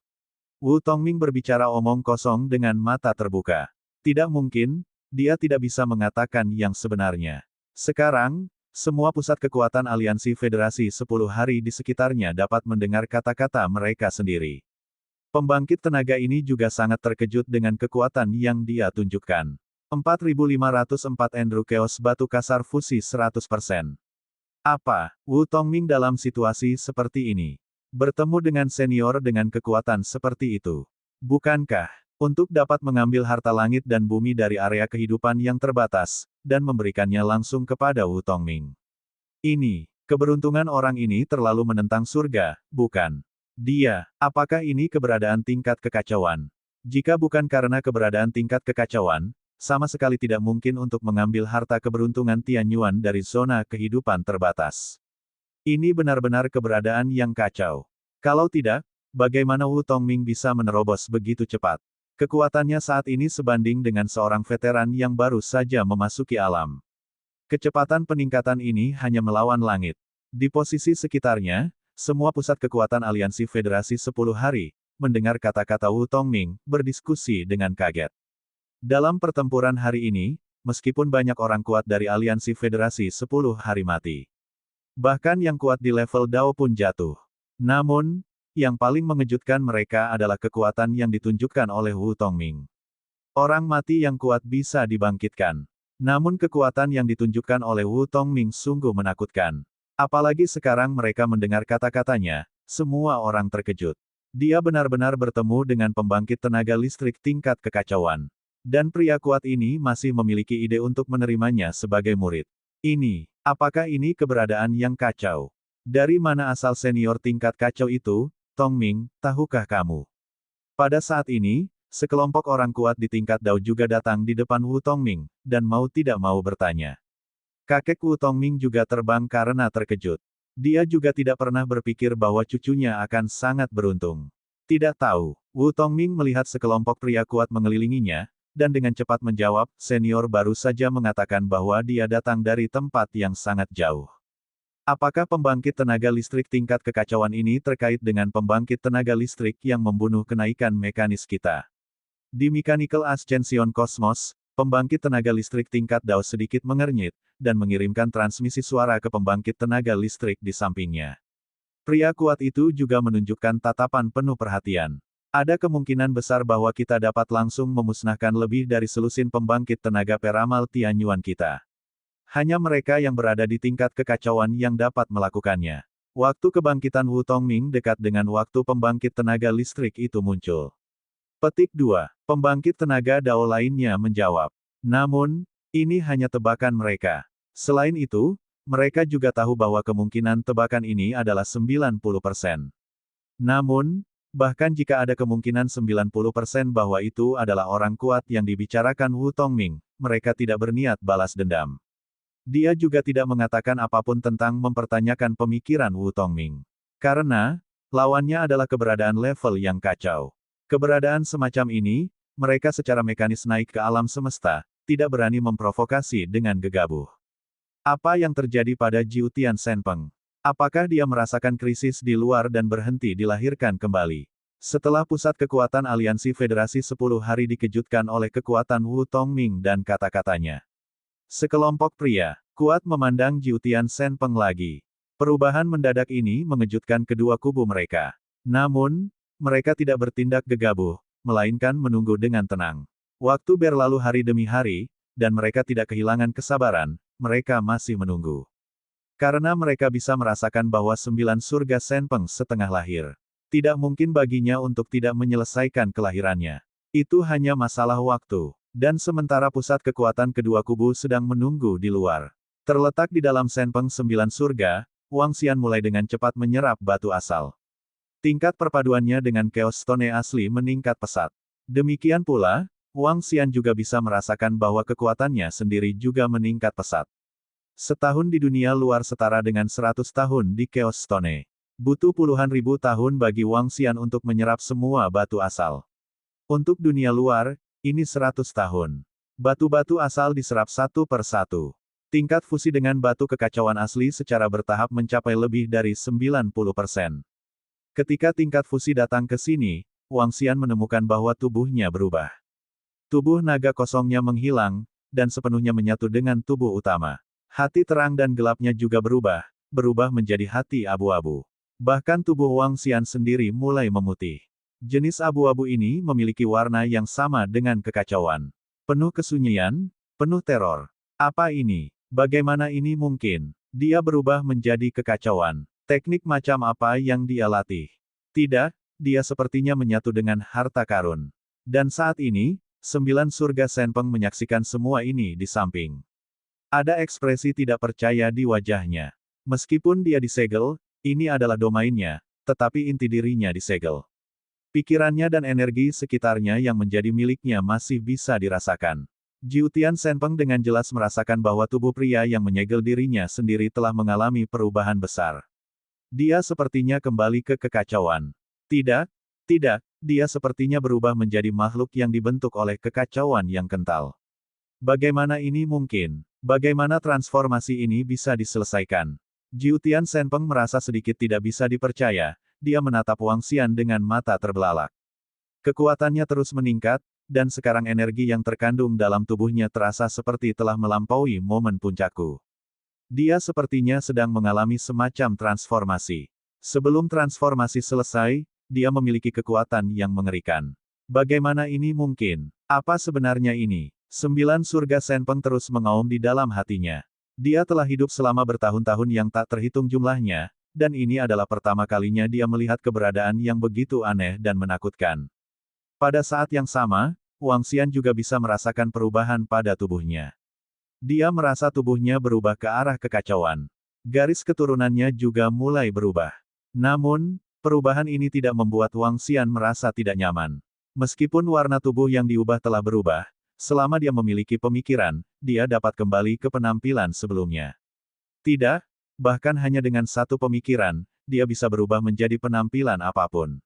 Wu Tongming berbicara omong kosong dengan mata terbuka. Tidak mungkin, dia tidak bisa mengatakan yang sebenarnya. Sekarang, semua pusat kekuatan aliansi federasi 10 hari di sekitarnya dapat mendengar kata-kata mereka sendiri. Pembangkit tenaga ini juga sangat terkejut dengan kekuatan yang dia tunjukkan. 4504 Andrew Chaos batu kasar fusi 100%. Wu Tongming dalam situasi seperti ini? Bertemu dengan senior dengan kekuatan seperti itu. Bukankah, untuk dapat mengambil harta langit dan bumi dari area kehidupan yang terbatas, dan memberikannya langsung kepada Wu Tongming? Keberuntungan orang ini terlalu menentang surga, bukan? Apakah ini keberadaan tingkat kekacauan? Jika bukan karena keberadaan tingkat kekacauan, sama sekali tidak mungkin untuk mengambil harta keberuntungan Tianyuan dari zona kehidupan terbatas. Ini benar-benar keberadaan yang kacau. Kalau tidak, bagaimana Wu Tongming bisa menerobos begitu cepat? Kekuatannya saat ini sebanding dengan seorang veteran yang baru saja memasuki alam. Kecepatan peningkatan ini hanya melawan langit. Di posisi sekitarnya, semua pusat kekuatan aliansi Federasi 10 Hari, mendengar kata-kata Wu Tongming, berdiskusi dengan kaget. Dalam pertempuran hari ini, meskipun banyak orang kuat dari aliansi Federasi 10 Hari mati. Bahkan yang kuat di level Dao pun jatuh. Namun, yang paling mengejutkan mereka adalah kekuatan yang ditunjukkan oleh Wu Tongming. Orang mati yang kuat bisa dibangkitkan. Namun kekuatan yang ditunjukkan oleh Wu Tongming sungguh menakutkan. Apalagi sekarang mereka mendengar kata-katanya, semua orang terkejut. Dia benar-benar bertemu dengan pembangkit tenaga listrik tingkat kekacauan. Dan pria kuat ini masih memiliki ide untuk menerimanya sebagai murid. Apakah ini keberadaan yang kacau? Dari mana asal senior tingkat kacau itu? Tongming, tahukah kamu? Pada saat ini, sekelompok orang kuat di tingkat Dao juga datang di depan Wu Tongming, dan mau tidak mau bertanya. Kakek Wu Tongming juga terbang karena terkejut. Dia juga tidak pernah berpikir bahwa cucunya akan sangat beruntung. Tidak tahu, Wu Tongming melihat sekelompok pria kuat mengelilinginya, dan dengan cepat menjawab, senior baru saja mengatakan bahwa dia datang dari tempat yang sangat jauh. Apakah pembangkit tenaga listrik tingkat kekacauan ini terkait dengan pembangkit tenaga listrik yang membunuh kenaikan mekanis kita? Di Mechanical Ascension Cosmos, pembangkit tenaga listrik tingkat Dao sedikit mengernyit, dan mengirimkan transmisi suara ke pembangkit tenaga listrik di sampingnya. Pria kuat itu juga menunjukkan tatapan penuh perhatian. Ada kemungkinan besar bahwa kita dapat langsung memusnahkan lebih dari selusin pembangkit tenaga peramal Tianyuan kita. Hanya mereka yang berada di tingkat kekacauan yang dapat melakukannya. Waktu kebangkitan Wu Tongming dekat dengan waktu pembangkit tenaga listrik itu muncul. Petik 2. Pembangkit tenaga Dao lainnya menjawab. Namun, ini hanya tebakan mereka. Selain itu, mereka juga tahu bahwa kemungkinan tebakan ini adalah 90%. Namun, bahkan jika ada kemungkinan 90% bahwa itu adalah orang kuat yang dibicarakan Wu Tongming, mereka tidak berniat balas dendam. Dia juga tidak mengatakan apapun tentang mempertanyakan pemikiran Wu Tongming. Karena, lawannya adalah keberadaan level yang kacau. Keberadaan semacam ini, mereka secara mekanis naik ke alam semesta, tidak berani memprovokasi dengan gegabah. Apa yang terjadi pada Jiutian Senpeng? Apakah dia merasakan krisis di luar dan berhenti dilahirkan kembali? Setelah pusat kekuatan aliansi Federasi 10 Hari dikejutkan oleh kekuatan Wu Tongming dan kata-katanya. Sekelompok pria kuat memandang Jiutian Senpeng lagi. Perubahan mendadak ini mengejutkan kedua kubu mereka. Namun, mereka tidak bertindak gegabah, melainkan menunggu dengan tenang. Waktu berlalu hari demi hari, dan mereka tidak kehilangan kesabaran, mereka masih menunggu. Karena mereka bisa merasakan bahwa 9 surga Senpeng setengah lahir. Tidak mungkin baginya untuk tidak menyelesaikan kelahirannya. Itu hanya masalah waktu. Dan sementara pusat kekuatan kedua kubu sedang menunggu di luar. Terletak di dalam Senpeng 9 surga, Wang Xian mulai dengan cepat menyerap batu asal. Tingkat perpaduannya dengan Chaos Stone asli meningkat pesat. Demikian pula, Wang Xian juga bisa merasakan bahwa kekuatannya sendiri juga meningkat pesat. Setahun di dunia luar setara dengan 100 tahun di Chaos Stone. Butuh puluhan ribu tahun bagi Wang Xian untuk menyerap semua batu asal. Untuk dunia luar, ini 100 tahun. Batu-batu asal diserap satu per satu. Tingkat fusi dengan batu kekacauan asli secara bertahap mencapai lebih dari 90%. Ketika tingkat fusi datang ke sini, Wang Xian menemukan bahwa tubuhnya berubah. Tubuh naga kosongnya menghilang, dan sepenuhnya menyatu dengan tubuh utama. Hati terang dan gelapnya juga berubah menjadi hati abu-abu. Bahkan tubuh Wang Xian sendiri mulai memutih. Jenis abu-abu ini memiliki warna yang sama dengan kekacauan. Penuh kesunyian, penuh teror. Apa ini? Bagaimana ini mungkin? Dia berubah menjadi kekacauan. Teknik macam apa yang dia latih? Tidak, dia sepertinya menyatu dengan harta karun. Dan saat ini, 9 surga Senpeng menyaksikan semua ini di samping. Ada ekspresi tidak percaya di wajahnya. Meskipun dia disegel, ini adalah domainnya, tetapi inti dirinya disegel. Pikirannya dan energi sekitarnya yang menjadi miliknya masih bisa dirasakan. Jiutian Senpeng dengan jelas merasakan bahwa tubuh pria yang menyegel dirinya sendiri telah mengalami perubahan besar. Dia sepertinya kembali ke kekacauan. Tidak, dia sepertinya berubah menjadi makhluk yang dibentuk oleh kekacauan yang kental. Bagaimana ini mungkin? Bagaimana transformasi ini bisa diselesaikan? Jiutian Shenpeng merasa sedikit tidak bisa dipercaya, dia menatap Wang Xian dengan mata terbelalak. Kekuatannya terus meningkat, dan sekarang energi yang terkandung dalam tubuhnya terasa seperti telah melampaui momen puncakku. Dia sepertinya sedang mengalami semacam transformasi. Sebelum transformasi selesai, dia memiliki kekuatan yang mengerikan. Bagaimana ini mungkin? Apa sebenarnya ini? 9 surga Shenpeng terus mengaum di dalam hatinya. Dia telah hidup selama bertahun-tahun yang tak terhitung jumlahnya, dan ini adalah pertama kalinya dia melihat keberadaan yang begitu aneh dan menakutkan. Pada saat yang sama, Wang Xian juga bisa merasakan perubahan pada tubuhnya. Dia merasa tubuhnya berubah ke arah kekacauan. Garis keturunannya juga mulai berubah. Namun, perubahan ini tidak membuat Wang Xian merasa tidak nyaman. Meskipun warna tubuh yang diubah telah berubah, selama dia memiliki pemikiran, dia dapat kembali ke penampilan sebelumnya. Tidak, bahkan hanya dengan satu pemikiran, dia bisa berubah menjadi penampilan apapun.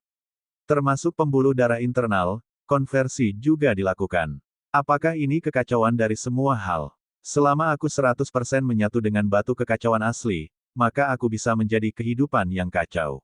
Termasuk pembuluh darah internal, konversi juga dilakukan. Apakah ini kekacauan dari semua hal? Selama aku 100% menyatu dengan batu kekacauan asli, maka aku bisa menjadi kehidupan yang kacau.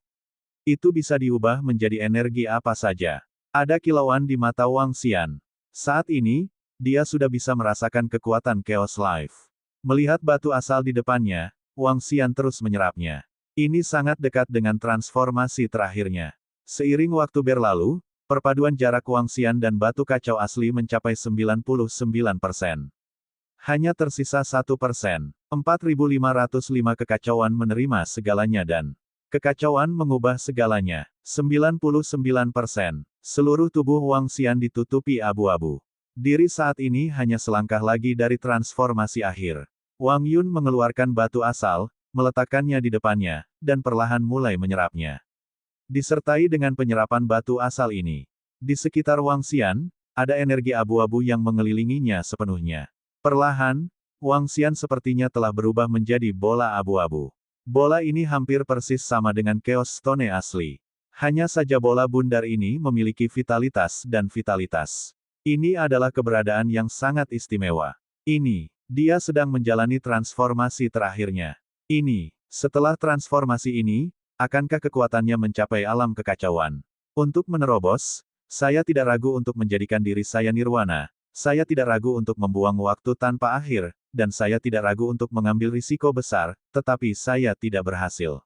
Itu bisa diubah menjadi energi apa saja. Ada kilauan di mata Wang Xian. Saat ini, dia sudah bisa merasakan kekuatan Chaos Life. Melihat batu asal di depannya, Wang Xian terus menyerapnya. Ini sangat dekat dengan transformasi terakhirnya. Seiring waktu berlalu, perpaduan jarak Wang Xian dan batu kacau asli mencapai 99%. Hanya tersisa 1%. 4.505 kekacauan menerima segalanya dan kekacauan mengubah segalanya. 99%. Seluruh tubuh Wang Xian ditutupi abu-abu. Diri saat ini hanya selangkah lagi dari transformasi akhir. Wang Yun mengeluarkan batu asal, meletakkannya di depannya, dan perlahan mulai menyerapnya. Disertai dengan penyerapan batu asal ini, di sekitar Wang Xian, ada energi abu-abu yang mengelilinginya sepenuhnya. Perlahan, Wang Xian sepertinya telah berubah menjadi bola abu-abu. Bola ini hampir persis sama dengan Chaos Stone asli. Hanya saja bola bundar ini memiliki vitalitas dan vitalitas. Ini adalah keberadaan yang sangat istimewa. Ini, dia sedang menjalani transformasi terakhirnya. Ini, setelah transformasi ini, akankah kekuatannya mencapai alam kekacauan? Untuk menerobos, saya tidak ragu untuk menjadikan diri saya nirwana, saya tidak ragu untuk membuang waktu tanpa akhir, dan saya tidak ragu untuk mengambil risiko besar, tetapi saya tidak berhasil.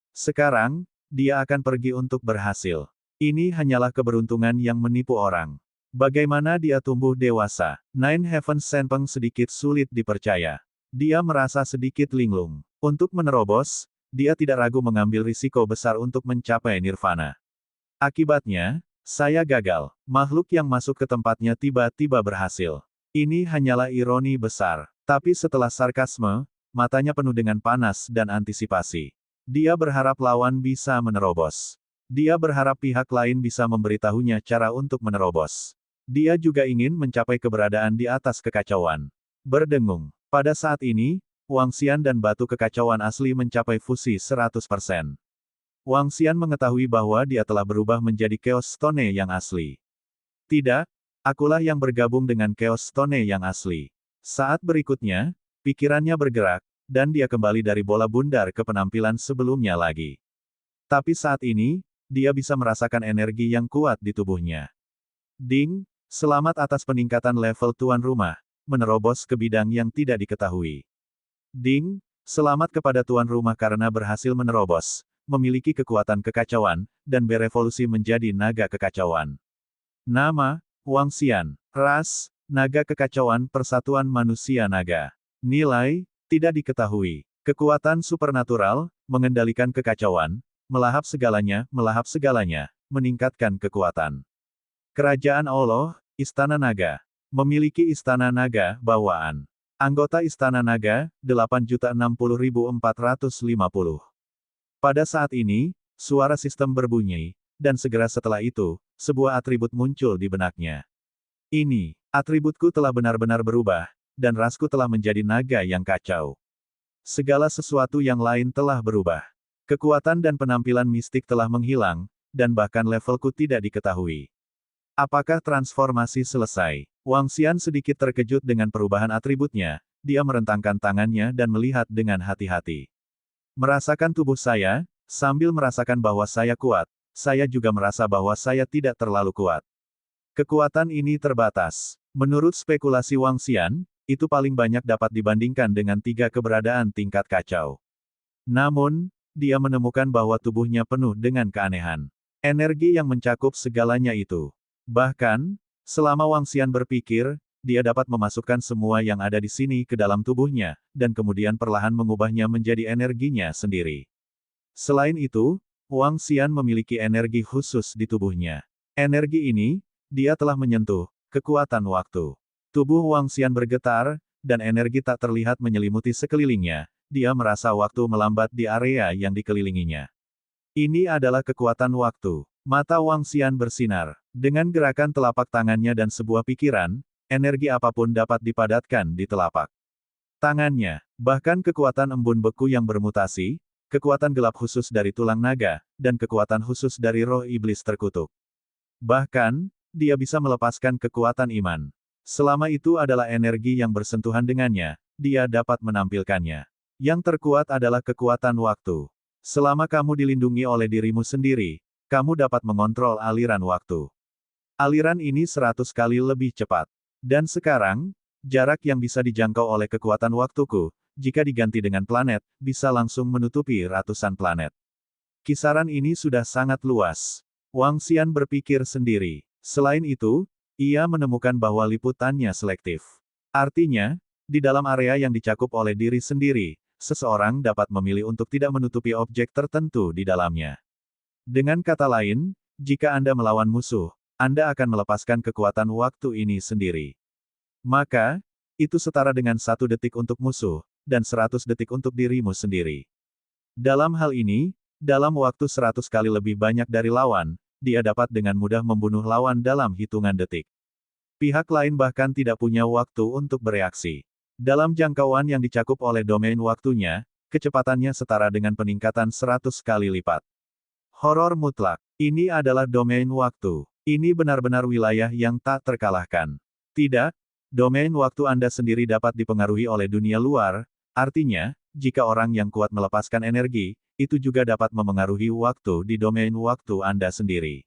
Sekarang, dia akan pergi untuk berhasil. Ini hanyalah keberuntungan yang menipu orang. Bagaimana dia tumbuh dewasa? Nine Heavens Shenpeng sedikit sulit dipercaya. Dia merasa sedikit linglung. Untuk menerobos, dia tidak ragu mengambil risiko besar untuk mencapai nirvana. Akibatnya, saya gagal. Makhluk yang masuk ke tempatnya tiba-tiba berhasil. Ini hanyalah ironi besar. Tapi setelah sarkasme, matanya penuh dengan panas dan antisipasi. Dia berharap lawan bisa menerobos. Dia berharap pihak lain bisa memberitahunya cara untuk menerobos. Dia juga ingin mencapai keberadaan di atas kekacauan. Berdengung. Pada saat ini, Wang Xian dan batu kekacauan asli mencapai fusi 100%. Wang Xian mengetahui bahwa dia telah berubah menjadi Chaos Stone yang asli. Tidak, akulah yang bergabung dengan Chaos Stone yang asli. Saat berikutnya, pikirannya bergerak, dan dia kembali dari bola bundar ke penampilan sebelumnya lagi. Tapi saat ini, dia bisa merasakan energi yang kuat di tubuhnya. Ding, selamat atas peningkatan level tuan rumah, menerobos ke bidang yang tidak diketahui. Ding, selamat kepada tuan rumah karena berhasil menerobos, memiliki kekuatan kekacauan, dan berevolusi menjadi naga kekacauan. Nama, Wang Xian. Ras, naga kekacauan Persatuan Manusia Naga. Nilai, tidak diketahui. Kekuatan supernatural, mengendalikan kekacauan, melahap segalanya, meningkatkan kekuatan. Kerajaan Allah, Istana Naga. Memiliki Istana Naga, bawaan. Anggota Istana Naga, 8.060.450. Pada saat ini, suara sistem berbunyi, dan segera setelah itu, sebuah atribut muncul di benaknya. Ini, atributku telah benar-benar berubah, dan rasku telah menjadi naga yang kacau. Segala sesuatu yang lain telah berubah. Kekuatan dan penampilan mistik telah menghilang, dan bahkan levelku tidak diketahui. Apakah transformasi selesai? Wang Xian sedikit terkejut dengan perubahan atributnya, dia merentangkan tangannya dan melihat dengan hati-hati. Merasakan tubuh saya, sambil merasakan bahwa saya kuat, saya juga merasa bahwa saya tidak terlalu kuat. Kekuatan ini terbatas. Menurut spekulasi Wang Xian, itu paling banyak dapat dibandingkan dengan 3 keberadaan tingkat kacau. Namun, dia menemukan bahwa tubuhnya penuh dengan keanehan. Energi yang mencakup segalanya itu. Bahkan, selama Wang Xian berpikir, dia dapat memasukkan semua yang ada di sini ke dalam tubuhnya, dan kemudian perlahan mengubahnya menjadi energinya sendiri. Selain itu, Wang Xian memiliki energi khusus di tubuhnya. Energi ini, dia telah menyentuh kekuatan waktu. Tubuh Wang Xian bergetar, dan energi tak terlihat menyelimuti sekelilingnya. Dia merasa waktu melambat di area yang dikelilinginya. Ini adalah kekuatan waktu. Mata Wang Xian bersinar. Dengan gerakan telapak tangannya dan sebuah pikiran, energi apapun dapat dipadatkan di telapak tangannya. Bahkan kekuatan embun beku yang bermutasi, kekuatan gelap khusus dari tulang naga, dan kekuatan khusus dari roh iblis terkutuk. Bahkan, dia bisa melepaskan kekuatan iman. Selama itu adalah energi yang bersentuhan dengannya, dia dapat menampilkannya. Yang terkuat adalah kekuatan waktu. Selama kamu dilindungi oleh dirimu sendiri, kamu dapat mengontrol aliran waktu. Aliran ini 100 kali lebih cepat. Dan sekarang, jarak yang bisa dijangkau oleh kekuatan waktuku, jika diganti dengan planet, bisa langsung menutupi ratusan planet. Kisaran ini sudah sangat luas. Wang Xian berpikir sendiri. Selain itu, ia menemukan bahwa liputannya selektif. Artinya, di dalam area yang dicakup oleh diri sendiri, seseorang dapat memilih untuk tidak menutupi objek tertentu di dalamnya. Dengan kata lain, jika Anda melawan musuh, Anda akan melepaskan kekuatan waktu ini sendiri. Maka, itu setara dengan 1 detik untuk musuh, dan 100 detik untuk dirimu sendiri. Dalam hal ini, dalam waktu 100 kali lebih banyak dari lawan, dia dapat dengan mudah membunuh lawan dalam hitungan detik. Pihak lain bahkan tidak punya waktu untuk bereaksi. Dalam jangkauan yang dicakup oleh domain waktunya, kecepatannya setara dengan peningkatan 100 kali lipat. Horor mutlak. Ini adalah domain waktu. Ini benar-benar wilayah yang tak terkalahkan. Tidak, domain waktu Anda sendiri dapat dipengaruhi oleh dunia luar, artinya, jika orang yang kuat melepaskan energi, itu juga dapat memengaruhi waktu di domain waktu Anda sendiri.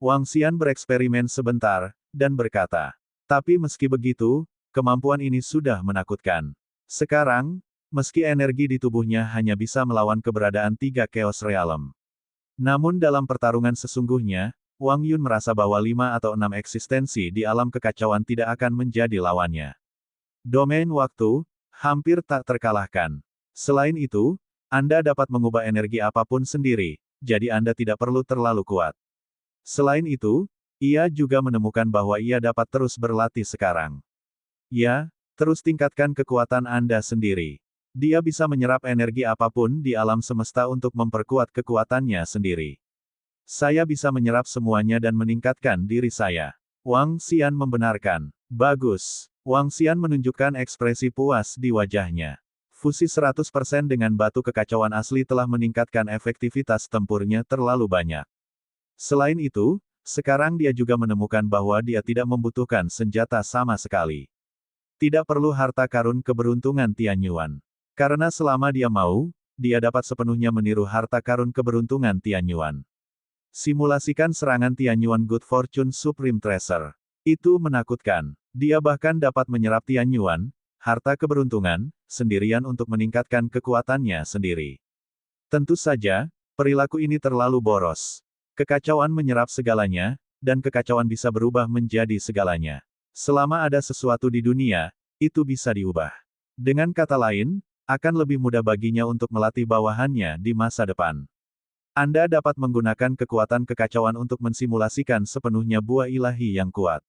Wang Xian bereksperimen sebentar, dan berkata, tapi meski begitu, kemampuan ini sudah menakutkan. Sekarang, meski energi di tubuhnya hanya bisa melawan keberadaan 3 Chaos Realm. Namun dalam pertarungan sesungguhnya, Wang Yun merasa bahwa 5 atau 6 eksistensi di alam kekacauan tidak akan menjadi lawannya. Domain waktu, hampir tak terkalahkan. Selain itu, Anda dapat mengubah energi apapun sendiri, jadi Anda tidak perlu terlalu kuat. Selain itu, ia juga menemukan bahwa ia dapat terus berlatih sekarang. Ya, terus tingkatkan kekuatan Anda sendiri. Dia bisa menyerap energi apapun di alam semesta untuk memperkuat kekuatannya sendiri. Saya bisa menyerap semuanya dan meningkatkan diri saya. Wang Xian membenarkan. Bagus. Wang Xian menunjukkan ekspresi puas di wajahnya. Fusi 100% dengan batu kekacauan asli telah meningkatkan efektivitas tempurnya terlalu banyak. Selain itu, sekarang dia juga menemukan bahwa dia tidak membutuhkan senjata sama sekali. Tidak perlu harta karun keberuntungan Tianyuan. Karena selama dia mau, dia dapat sepenuhnya meniru harta karun keberuntungan Tianyuan. Simulasikan serangan Tianyuan Good Fortune Supreme Treasure. Itu menakutkan. Dia bahkan dapat menyerap Tianyuan, harta keberuntungan, sendirian untuk meningkatkan kekuatannya sendiri. Tentu saja, perilaku ini terlalu boros. Kekacauan menyerap segalanya, dan kekacauan bisa berubah menjadi segalanya. Selama ada sesuatu di dunia, itu bisa diubah. Dengan kata lain, akan lebih mudah baginya untuk melatih bawahannya di masa depan. Anda dapat menggunakan kekuatan kekacauan untuk mensimulasikan sepenuhnya buah ilahi yang kuat.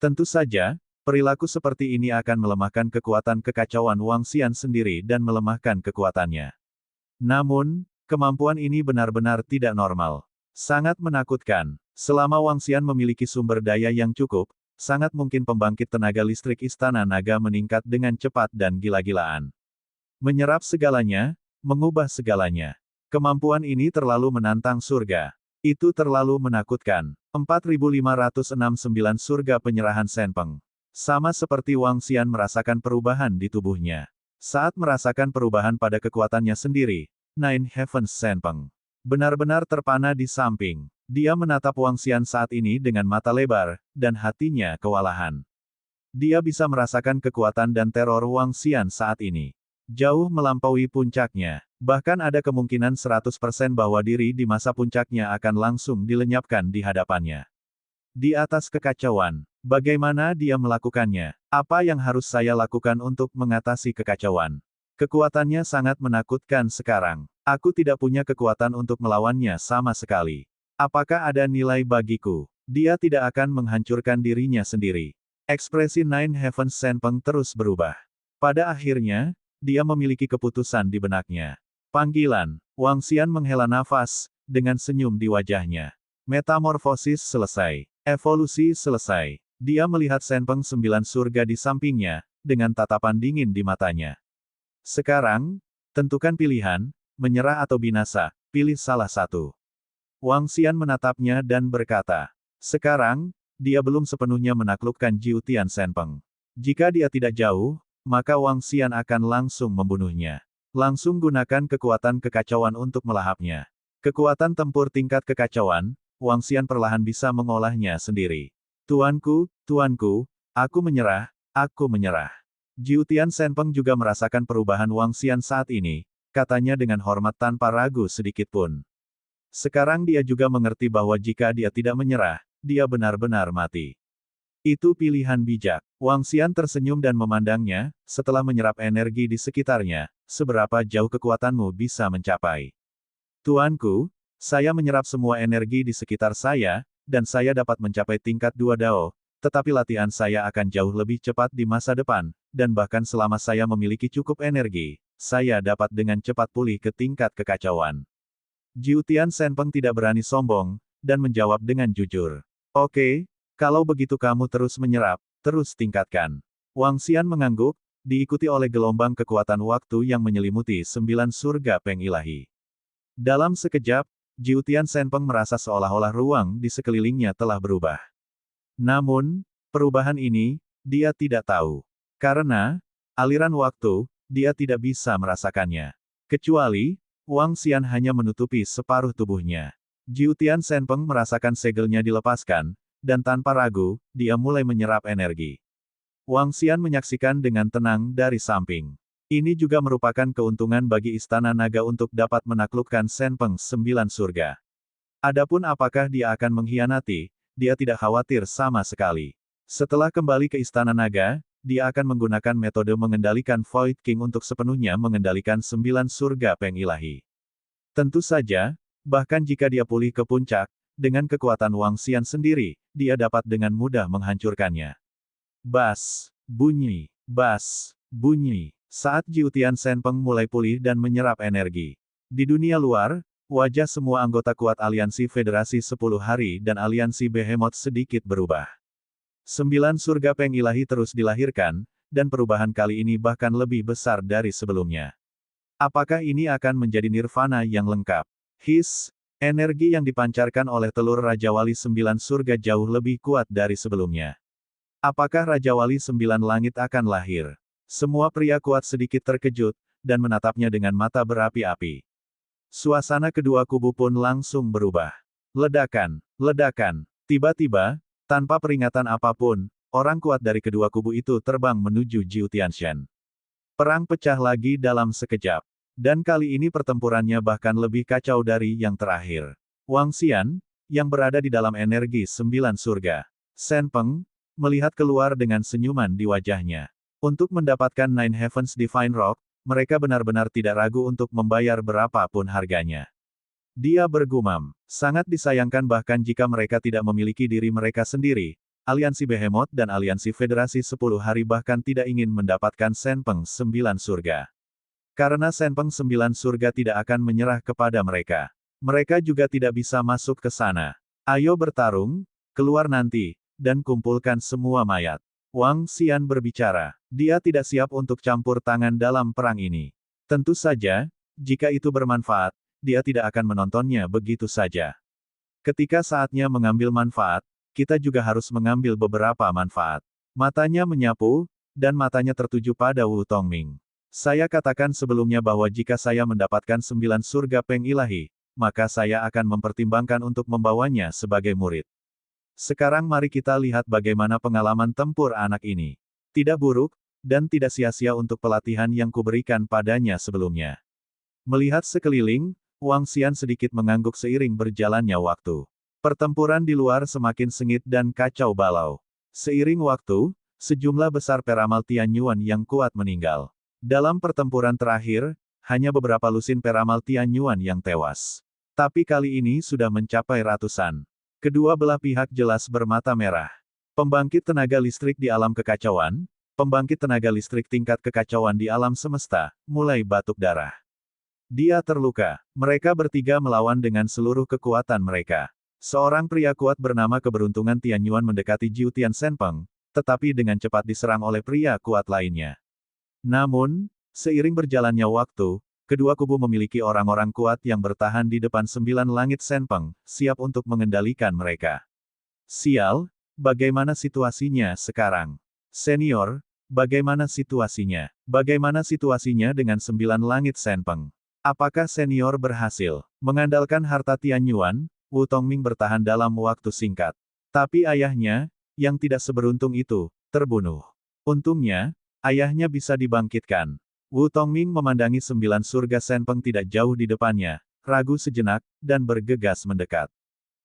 Tentu saja, perilaku seperti ini akan melemahkan kekuatan kekacauan Wang Xian sendiri dan melemahkan kekuatannya. Namun, kemampuan ini benar-benar tidak normal. Sangat menakutkan. Selama Wang Xian memiliki sumber daya yang cukup, sangat mungkin pembangkit tenaga listrik Istana Naga meningkat dengan cepat dan gila-gilaan. Menyerap segalanya, mengubah segalanya. Kemampuan ini terlalu menantang surga. Itu terlalu menakutkan. 4569 surga penyerahan Senpeng. Sama seperti Wang Xian merasakan perubahan di tubuhnya. Saat merasakan perubahan pada kekuatannya sendiri, Nine Heavens Senpeng benar-benar terpana di samping. Dia menatap Wang Xian saat ini dengan mata lebar, dan hatinya kewalahan. Dia bisa merasakan kekuatan dan teror Wang Xian saat ini. Jauh melampaui puncaknya. Bahkan ada kemungkinan 100% bahwa diri di masa puncaknya akan langsung dilenyapkan di hadapannya. Di atas kekacauan, bagaimana dia melakukannya? Apa yang harus saya lakukan untuk mengatasi kekacauan? Kekuatannya sangat menakutkan sekarang. Aku tidak punya kekuatan untuk melawannya sama sekali. Apakah ada nilai bagiku? Dia tidak akan menghancurkan dirinya sendiri. Ekspresi Nine Heavens Senpeng terus berubah. Pada akhirnya, dia memiliki keputusan di benaknya. Panggilan. Wang Xian menghela nafas, dengan senyum di wajahnya. Metamorfosis selesai. Evolusi selesai. Dia melihat Senpeng 9 surga di sampingnya, dengan tatapan dingin di matanya. Sekarang, tentukan pilihan, menyerah atau binasa, pilih salah satu. Wang Xian menatapnya dan berkata, sekarang, dia belum sepenuhnya menaklukkan Jiu Tian Senpeng. Jika dia tidak jauh, maka Wang Xian akan langsung membunuhnya. Langsung gunakan kekuatan kekacauan untuk melahapnya. Kekuatan tempur tingkat kekacauan, Wang Xian perlahan bisa mengolahnya sendiri. Tuanku, aku menyerah, aku menyerah. Jiu Tian Senpeng juga merasakan perubahan Wang Xian saat ini, katanya dengan hormat tanpa ragu sedikit pun. Sekarang dia juga mengerti bahwa jika dia tidak menyerah, dia benar-benar mati. Itu pilihan bijak. Wang Xian tersenyum dan memandangnya, setelah menyerap energi di sekitarnya, seberapa jauh kekuatanmu bisa mencapai. Tuanku, saya menyerap semua energi di sekitar saya, dan saya dapat mencapai tingkat 2 Dao, tetapi latihan saya akan jauh lebih cepat di masa depan, dan bahkan selama saya memiliki cukup energi, saya dapat dengan cepat pulih ke tingkat kekacauan. Jiu Tian Senpeng tidak berani sombong, dan menjawab dengan jujur. Oke, kalau begitu kamu terus menyerap, terus tingkatkan. Wang Xian mengangguk, diikuti oleh gelombang kekuatan waktu yang menyelimuti 9 surga Peng Ilahi. Dalam sekejap, Jiu Tian Senpeng merasa seolah-olah ruang di sekelilingnya telah berubah. Namun, perubahan ini, dia tidak tahu. Karena, aliran waktu, dia tidak bisa merasakannya. Kecuali, Wang Xian hanya menutupi separuh tubuhnya. Jiu Tian Senpeng merasakan segelnya dilepaskan, dan tanpa ragu, dia mulai menyerap energi. Wang Xian menyaksikan dengan tenang dari samping. Ini juga merupakan keuntungan bagi Istana Naga untuk dapat menaklukkan Senpeng 9 surga. Adapun apakah dia akan mengkhianati, dia tidak khawatir sama sekali. Setelah kembali ke Istana Naga, dia akan menggunakan metode mengendalikan Void King untuk sepenuhnya mengendalikan 9 surga Peng Ilahi. Tentu saja, bahkan jika dia pulih ke puncak, dengan kekuatan Wang Xian sendiri, dia dapat dengan mudah menghancurkannya. Bas, bunyi, bas, bunyi. Saat Jiu Tian Senpeng mulai pulih dan menyerap energi. Di dunia luar, wajah semua anggota kuat Aliansi Federasi 10 Hari dan Aliansi Behemoth sedikit berubah. 9 surga Peng Ilahi terus dilahirkan, dan perubahan kali ini bahkan lebih besar dari sebelumnya. Apakah ini akan menjadi nirvana yang lengkap? Energi yang dipancarkan oleh telur Raja Wali 9 surga jauh lebih kuat dari sebelumnya. Apakah Raja Wali 9 langit akan lahir? Semua pria kuat sedikit terkejut, dan menatapnya dengan mata berapi-api. Suasana kedua kubu pun langsung berubah. Ledakan, ledakan. Tiba-tiba, tanpa peringatan apapun, orang kuat dari kedua kubu itu terbang menuju Jiu Tianshan. Perang pecah lagi dalam sekejap. Dan kali ini pertempurannya bahkan lebih kacau dari yang terakhir. Wang Xian, yang berada di dalam energi 9 surga. Senpeng, melihat keluar dengan senyuman di wajahnya. Untuk mendapatkan Nine Heavens Divine Rock, mereka benar-benar tidak ragu untuk membayar berapapun harganya. Dia bergumam, sangat disayangkan bahkan jika mereka tidak memiliki diri mereka sendiri, Aliansi Behemoth dan Aliansi Federasi 10 Hari bahkan tidak ingin mendapatkan Senpeng 9 surga. Karena Senpeng 9 surga tidak akan menyerah kepada mereka. Mereka juga tidak bisa masuk ke sana. Ayo bertarung, keluar nanti, dan kumpulkan semua mayat. Wang Xian berbicara. Dia tidak siap untuk campur tangan dalam perang ini. Tentu saja, jika itu bermanfaat, dia tidak akan menontonnya begitu saja. Ketika saatnya mengambil manfaat, kita juga harus mengambil beberapa manfaat. Matanya menyapu, dan matanya tertuju pada Wu Tongming. Saya katakan sebelumnya bahwa jika saya mendapatkan 9 surga Peng Ilahi, maka saya akan mempertimbangkan untuk membawanya sebagai murid. Sekarang mari kita lihat bagaimana pengalaman tempur anak ini. Tidak buruk, dan tidak sia-sia untuk pelatihan yang kuberikan padanya sebelumnya. Melihat sekeliling, Wang Xian sedikit mengangguk seiring berjalannya waktu. Pertempuran di luar semakin sengit dan kacau balau. Seiring waktu, sejumlah besar peramal Tianyuan yang kuat meninggal. Dalam pertempuran terakhir, hanya beberapa lusin peramal Tianyuan yang tewas. Tapi kali ini sudah mencapai ratusan. Kedua belah pihak jelas bermata merah. Pembangkit tenaga listrik di alam kekacauan, pembangkit tenaga listrik tingkat kekacauan di alam semesta, mulai batuk darah. Dia terluka. Mereka bertiga melawan dengan seluruh kekuatan mereka. Seorang pria kuat bernama Keberuntungan Tianyuan mendekati Jiu Tian Senpeng, tetapi dengan cepat diserang oleh pria kuat lainnya. Namun, seiring berjalannya waktu, kedua kubu memiliki orang-orang kuat yang bertahan di depan 9 langit Senpeng, siap untuk mengendalikan mereka. Sial, bagaimana situasinya sekarang? Senior, bagaimana situasinya? Bagaimana situasinya dengan 9 langit Senpeng? Apakah senior berhasil? Mengandalkan harta Tianyuan, Wu Tongming bertahan dalam waktu singkat. Tapi ayahnya, yang tidak seberuntung itu, terbunuh. Untungnya, ayahnya bisa dibangkitkan. Wu Tongming memandangi 9 surga Senpeng tidak jauh di depannya, ragu sejenak, dan bergegas mendekat.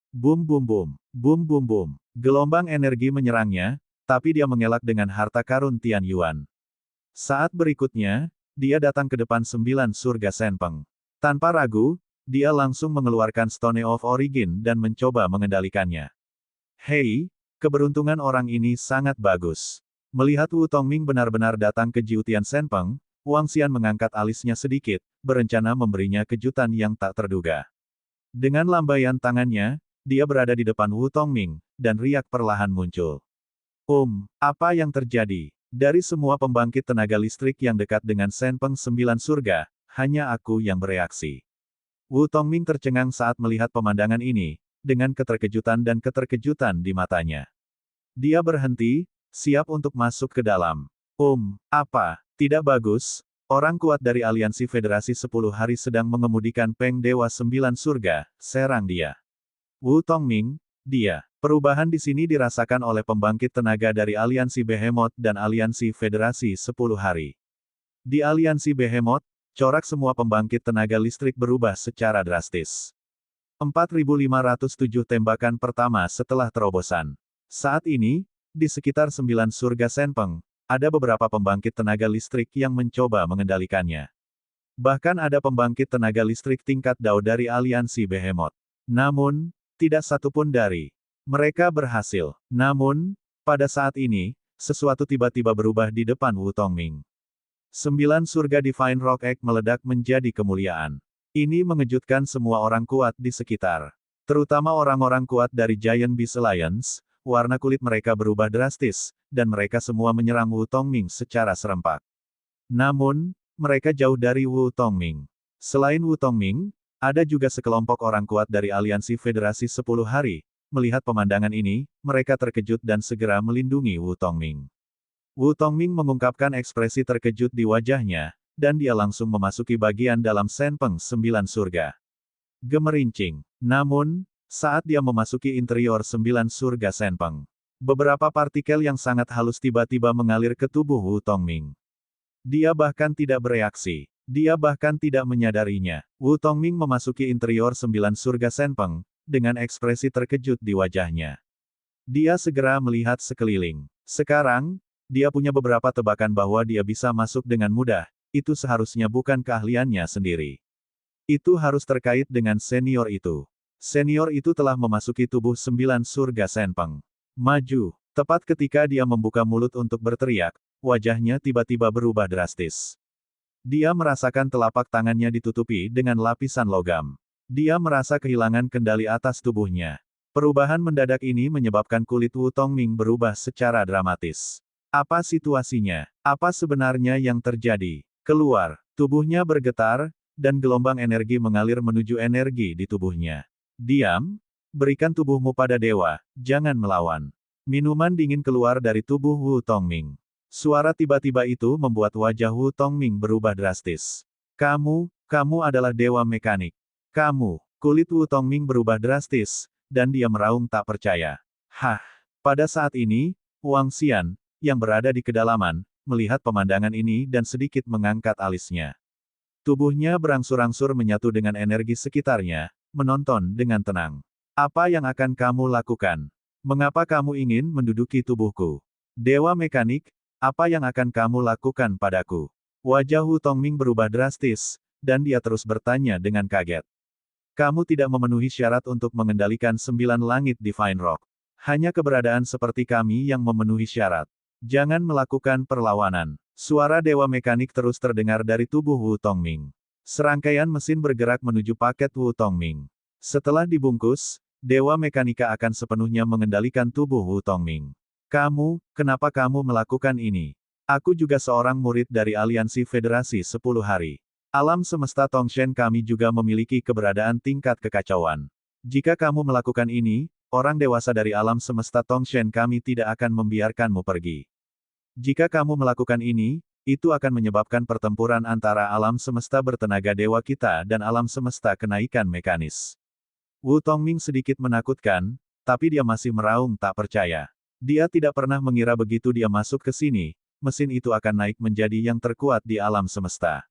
Bum bum bum, bum bum bum. Gelombang energi menyerangnya, tapi dia mengelak dengan harta karun Tianyuan. Saat berikutnya, dia datang ke depan 9 surga Senpeng. Tanpa ragu, dia langsung mengeluarkan Stone of Origin dan mencoba mengendalikannya. Hei, keberuntungan orang ini sangat bagus. Melihat Wu Tongming benar-benar datang ke Jiu Tian Senpeng, Wang Xian mengangkat alisnya sedikit, berencana memberinya kejutan yang tak terduga. Dengan lambaian tangannya, dia berada di depan Wu Tongming, dan riak perlahan muncul. Apa yang terjadi? Dari semua pembangkit tenaga listrik yang dekat dengan Senpeng 9 surga, hanya aku yang bereaksi. Wu Tongming tercengang saat melihat pemandangan ini, dengan keterkejutan dan keterkejutan di matanya. Dia berhenti, siap untuk masuk ke dalam. Apa? Tidak bagus? Orang kuat dari aliansi Federasi 10 Hari sedang mengemudikan Peng Dewa 9 Surga, serang dia. Wu Tongming, dia. Perubahan di sini dirasakan oleh pembangkit tenaga dari aliansi Behemoth dan aliansi Federasi 10 Hari. Di aliansi Behemoth, corak semua pembangkit tenaga listrik berubah secara drastis. 4.507 tembakan pertama setelah terobosan. Saat ini, di sekitar 9 surga Senpeng, ada beberapa pembangkit tenaga listrik yang mencoba mengendalikannya. Bahkan ada pembangkit tenaga listrik tingkat Dao dari aliansi Behemoth. Namun, tidak satupun dari mereka berhasil. Namun, pada saat ini, sesuatu tiba-tiba berubah di depan Wu Tongming. 9 surga Divine Rock Egg meledak menjadi kemuliaan. Ini mengejutkan semua orang kuat di sekitar. Terutama orang-orang kuat dari Giant Beast Alliance, warna kulit mereka berubah drastis, dan mereka semua menyerang Wu Tongming secara serempak. Namun, mereka jauh dari Wu Tongming. Selain Wu Tongming, ada juga sekelompok orang kuat dari aliansi Federasi 10 Hari. Melihat pemandangan ini, mereka terkejut dan segera melindungi Wu Tongming. Wu Tongming mengungkapkan ekspresi terkejut di wajahnya, dan dia langsung memasuki bagian dalam Senpeng 9 surga. Gemerincing. Namun, saat dia memasuki interior 9 surga Senpeng, beberapa partikel yang sangat halus tiba-tiba mengalir ke tubuh Wu Tongming. Dia bahkan tidak bereaksi. Dia bahkan tidak menyadarinya. Wu Tongming memasuki interior 9 surga Senpeng, dengan ekspresi terkejut di wajahnya. Dia segera melihat sekeliling. Sekarang, dia punya beberapa tebakan bahwa dia bisa masuk dengan mudah, itu seharusnya bukan keahliannya sendiri. Itu harus terkait dengan senior itu. Senior itu telah memasuki tubuh 9 surga Senpeng. Maju. Tepat ketika dia membuka mulut untuk berteriak, wajahnya tiba-tiba berubah drastis. Dia merasakan telapak tangannya ditutupi dengan lapisan logam. Dia merasa kehilangan kendali atas tubuhnya. Perubahan mendadak ini menyebabkan kulit Wu Tongming berubah secara dramatis. Apa situasinya? Apa sebenarnya yang terjadi? Keluar. Tubuhnya bergetar, dan gelombang energi mengalir menuju energi di tubuhnya. Diam. berikan tubuhmu pada dewa, jangan melawan. Minuman dingin keluar dari tubuh Wu Tongming. Suara tiba-tiba itu membuat wajah Wu Tongming berubah drastis. Kamu adalah dewa mekanik. Kulit Wu Tongming berubah drastis, dan dia meraung tak percaya. Hah! Pada saat ini, Wang Xian, yang berada di kedalaman, melihat pemandangan ini dan sedikit mengangkat alisnya. Tubuhnya berangsur-angsur menyatu dengan energi sekitarnya, menonton dengan tenang. Apa yang akan kamu lakukan? Mengapa kamu ingin menduduki tubuhku? Dewa mekanik, apa yang akan kamu lakukan padaku? Wajah Wu Tongming berubah drastis, dan dia terus bertanya dengan kaget. Kamu tidak memenuhi syarat untuk mengendalikan 9 langit Divine Rock. Hanya keberadaan seperti kami yang memenuhi syarat. Jangan melakukan perlawanan. Suara dewa mekanik terus terdengar dari tubuh Wu Tongming. Serangkaian mesin bergerak menuju paket Wu Tongming. Setelah dibungkus, dewa mekanika akan sepenuhnya mengendalikan tubuh Wu Tongming. Kenapa kamu melakukan ini? Aku juga seorang murid dari Aliansi Federasi 10 hari. Alam semesta Tongshen kami juga memiliki keberadaan tingkat kekacauan. Jika kamu melakukan ini, orang dewasa dari alam semesta Tongshen kami tidak akan membiarkanmu pergi. Jika kamu melakukan ini, itu akan menyebabkan pertempuran antara alam semesta bertenaga dewa kita dan alam semesta kenaikan mekanis. Wu Tongming sedikit menakutkan, tapi dia masih meraung tak percaya. Dia tidak pernah mengira begitu dia masuk ke sini, mesin itu akan naik menjadi yang terkuat di alam semesta.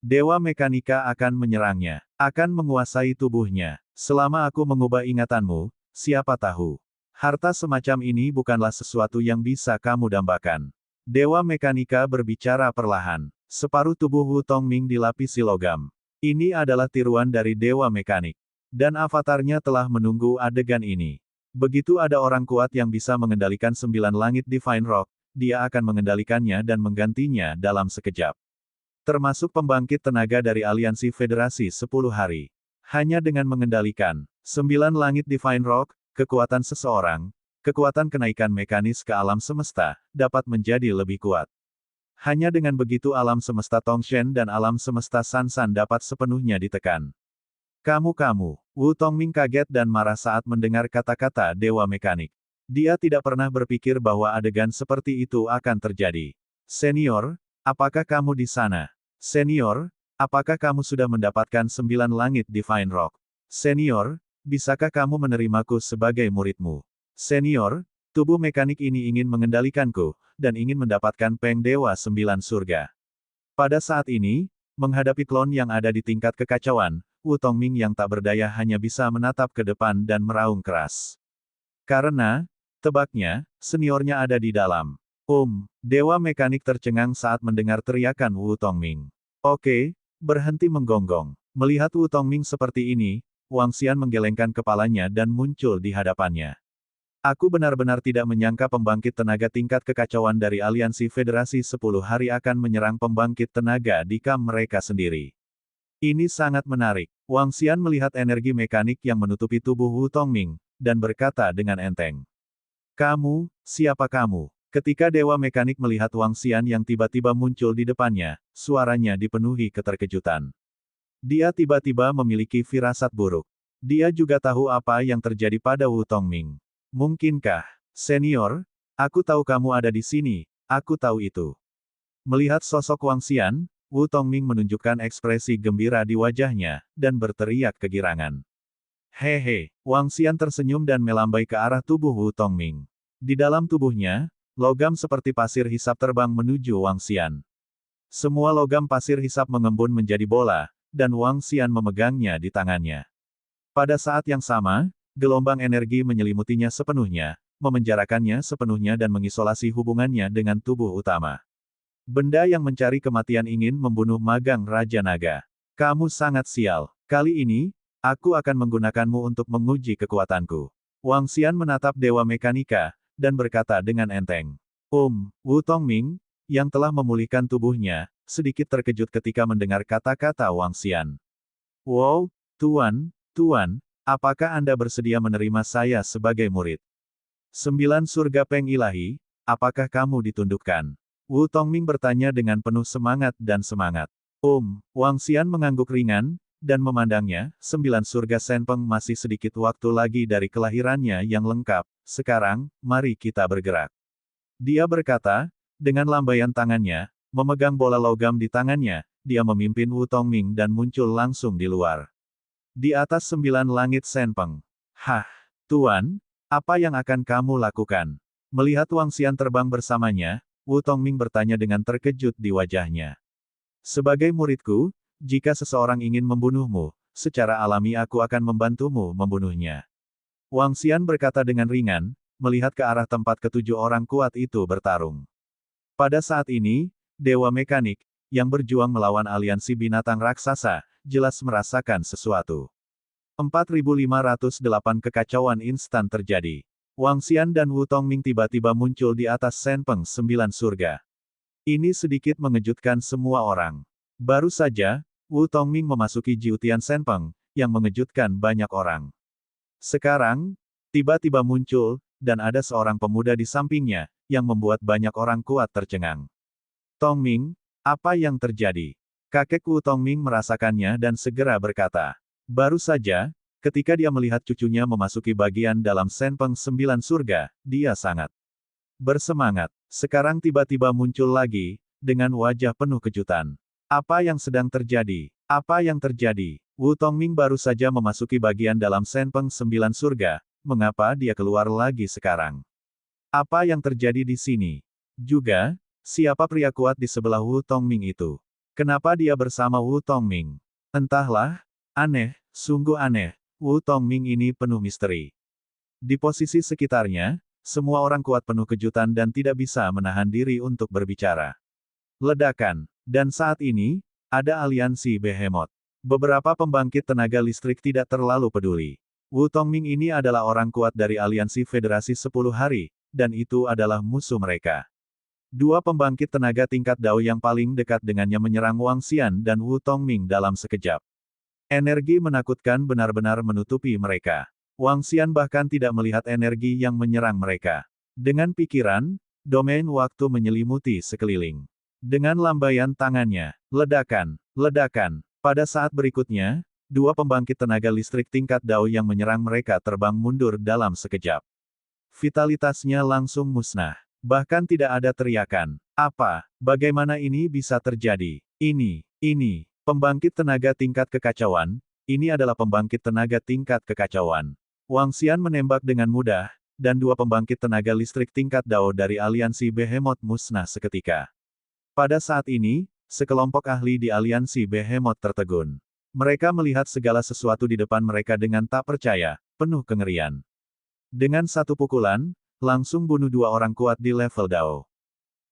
Dewa mekanika akan menyerangnya, akan menguasai tubuhnya. Selama aku mengubah ingatanmu, siapa tahu. Harta semacam ini bukanlah sesuatu yang bisa kamu dambakan. Dewa mekanika berbicara perlahan. Separuh tubuh Wu Tongming dilapisi logam. Ini adalah tiruan dari dewa mekanik. Dan avatarnya telah menunggu adegan ini. Begitu ada orang kuat yang bisa mengendalikan 9 langit Divine Rock, dia akan mengendalikannya dan menggantinya dalam sekejap. Termasuk pembangkit tenaga dari Aliansi Federasi 10 hari. Hanya dengan mengendalikan 9 langit Divine Rock, kekuatan seseorang, kekuatan kenaikan mekanis ke alam semesta, dapat menjadi lebih kuat. Hanya dengan begitu alam semesta Tongshen dan alam semesta Sansan dapat sepenuhnya ditekan. Wu Tongming kaget dan marah saat mendengar kata-kata dewa mekanik. Dia tidak pernah berpikir bahwa adegan seperti itu akan terjadi. Senior, apakah kamu di sana? Senior, apakah kamu sudah mendapatkan 9 langit Divine Rock? Senior, bisakah kamu menerimaku sebagai muridmu? Senior, tubuh mekanik ini ingin mengendalikanku, dan ingin mendapatkan Peng Dewa 9 surga. Pada saat ini, menghadapi klon yang ada di tingkat kekacauan, Wu Tongming yang tak berdaya hanya bisa menatap ke depan dan meraung keras. Karena, tebaknya, seniornya ada di dalam. Dewa mekanik tercengang saat mendengar teriakan Wu Tongming. Oke, berhenti menggonggong. Melihat Wu Tongming seperti ini, Wang Xian menggelengkan kepalanya dan muncul di hadapannya. Aku benar-benar tidak menyangka pembangkit tenaga tingkat kekacauan dari Aliansi Federasi 10 hari akan menyerang pembangkit tenaga di kamp mereka sendiri. Ini sangat menarik. Wang Xian melihat energi mekanik yang menutupi tubuh Wu Tongming, dan berkata dengan enteng. Siapa kamu? Ketika Dewa Mekanik melihat Wang Xian yang tiba-tiba muncul di depannya, suaranya dipenuhi keterkejutan. Dia tiba-tiba memiliki firasat buruk. Dia juga tahu apa yang terjadi pada Wu Tongming. Mungkinkah, senior, aku tahu kamu ada di sini, aku tahu itu. Melihat sosok Wang Xian, Wu Tongming menunjukkan ekspresi gembira di wajahnya, dan berteriak kegirangan. Hehe, Wang Xian tersenyum dan melambai ke arah tubuh Wu Tongming. Di dalam tubuhnya, logam seperti pasir hisap terbang menuju Wang Xian. Semua logam pasir hisap mengembun menjadi bola, dan Wang Xian memegangnya di tangannya. Pada saat yang sama, gelombang energi menyelimutinya sepenuhnya, memenjarakannya sepenuhnya dan mengisolasi hubungannya dengan tubuh utama. Benda yang mencari kematian ingin membunuh magang Raja Naga. Kamu sangat sial. Kali ini, aku akan menggunakanmu untuk menguji kekuatanku. Wang Xian menatap Dewa Mekanika, dan berkata dengan enteng. Wu Tongming, yang telah memulihkan tubuhnya, sedikit terkejut ketika mendengar kata-kata Wang Xian. Wow, Tuan, apakah Anda bersedia menerima saya sebagai murid? 9 surga Peng Ilahi, apakah kamu ditundukkan? Wu Tongming bertanya dengan penuh semangat dan semangat. Wang Xian mengangguk ringan, dan memandangnya, 9 surga Senpeng masih sedikit waktu lagi dari kelahirannya yang lengkap, sekarang, mari kita bergerak. Dia berkata, dengan lambaian tangannya, memegang bola logam di tangannya, dia memimpin Wu Tongming dan muncul langsung di luar. Di atas 9 langit Senpeng. Hah, Tuan, apa yang akan kamu lakukan? Melihat Wang Xian terbang bersamanya, Wu Tongming bertanya dengan terkejut di wajahnya. Sebagai muridku, jika seseorang ingin membunuhmu, secara alami aku akan membantumu membunuhnya. Wang Xian berkata dengan ringan, melihat ke arah tempat ketujuh orang kuat itu bertarung. Pada saat ini, Dewa Mekanik, yang berjuang melawan aliansi binatang raksasa, jelas merasakan sesuatu. 4508 kekacauan instan terjadi. Wang Xian dan Wu Tongming tiba-tiba muncul di atas Senpeng 9 surga. Ini sedikit mengejutkan semua orang. Baru saja, Wu Tongming memasuki Jiutian Senpeng, yang mengejutkan banyak orang. Sekarang, tiba-tiba muncul, dan ada seorang pemuda di sampingnya, yang membuat banyak orang kuat tercengang. Tongming, apa yang terjadi? Kakek Wu Tongming merasakannya dan segera berkata. Baru saja, ketika dia melihat cucunya memasuki bagian dalam Senpeng 9 surga, dia sangat bersemangat. Sekarang tiba-tiba muncul lagi, dengan wajah penuh kejutan. Apa yang sedang terjadi? Apa yang terjadi? Wu Tongming baru saja memasuki bagian dalam Senpeng 9 surga, mengapa dia keluar lagi sekarang? Apa yang terjadi di sini? Juga, siapa pria kuat di sebelah Wu Tongming itu? Kenapa dia bersama Wu Tongming? Entahlah, aneh, sungguh aneh, Wu Tongming ini penuh misteri. Di posisi sekitarnya, semua orang kuat penuh kejutan dan tidak bisa menahan diri untuk berbicara. Ledakan. Dan saat ini, ada aliansi Behemoth. Beberapa pembangkit tenaga listrik tidak terlalu peduli. Wu Tongming ini adalah orang kuat dari aliansi Federasi 10 Hari, dan itu adalah musuh mereka. Dua pembangkit tenaga tingkat Dao yang paling dekat dengannya menyerang Wang Xian dan Wu Tongming dalam sekejap. Energi menakutkan benar-benar menutupi mereka. Wang Xian bahkan tidak melihat energi yang menyerang mereka. Dengan pikiran, domain waktu menyelimuti sekeliling. Dengan lambaian tangannya, ledakan, ledakan. Pada saat berikutnya, dua pembangkit tenaga listrik tingkat Dao yang menyerang mereka terbang mundur dalam sekejap. Vitalitasnya langsung musnah. Bahkan tidak ada teriakan. Apa? Bagaimana ini bisa terjadi? Ini. Pembangkit tenaga tingkat kekacauan. Ini adalah pembangkit tenaga tingkat kekacauan. Wang Xian menembak dengan mudah, dan dua pembangkit tenaga listrik tingkat Dao dari aliansi Behemoth musnah seketika. Pada saat ini, sekelompok ahli di aliansi Behemoth tertegun. Mereka melihat segala sesuatu di depan mereka dengan tak percaya, penuh kengerian. Dengan satu pukulan, langsung bunuh dua orang kuat di level Dao.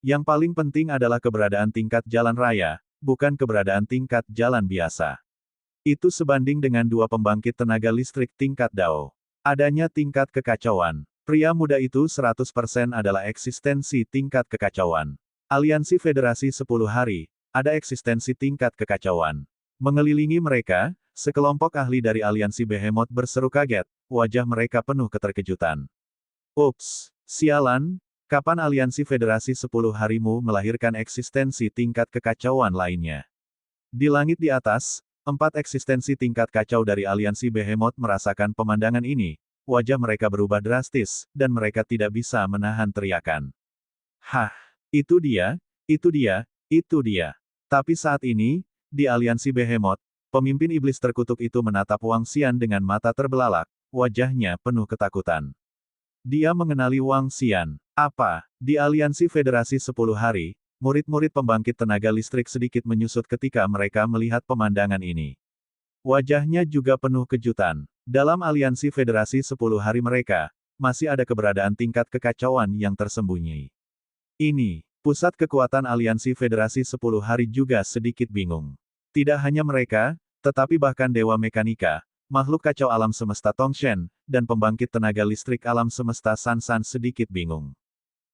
Yang paling penting adalah keberadaan tingkat jalan raya, bukan keberadaan tingkat jalan biasa. Itu sebanding dengan dua pembangkit tenaga listrik tingkat Dao. Adanya tingkat kekacauan. Pria muda itu 100% adalah eksistensi tingkat kekacauan. Aliansi Federasi 10 Hari, ada eksistensi tingkat kekacauan. Mengelilingi mereka, sekelompok ahli dari aliansi Behemoth berseru kaget, wajah mereka penuh keterkejutan. Ups, sialan, kapan aliansi Federasi 10 Harimu melahirkan eksistensi tingkat kekacauan lainnya? Di langit di atas, 4 eksistensi tingkat kacau dari aliansi Behemoth merasakan pemandangan ini, wajah mereka berubah drastis, dan mereka tidak bisa menahan teriakan. Hah, itu dia, itu dia, itu dia. Tapi saat ini, di aliansi Behemoth, pemimpin iblis terkutuk itu menatap Wang Xian dengan mata terbelalak, wajahnya penuh ketakutan. Dia mengenali Wang Xian. Apa? Di aliansi Federasi 10 Hari, murid-murid pembangkit tenaga listrik sedikit menyusut ketika mereka melihat pemandangan ini. Wajahnya juga penuh kejutan. Dalam aliansi Federasi 10 Hari mereka, masih ada keberadaan tingkat kekacauan yang tersembunyi. Ini, pusat kekuatan aliansi Federasi 10 Hari juga sedikit bingung. Tidak hanya mereka, tetapi bahkan Dewa Mekanika, makhluk kacau alam semesta Tongshen, dan pembangkit tenaga listrik alam semesta Sansan sedikit bingung.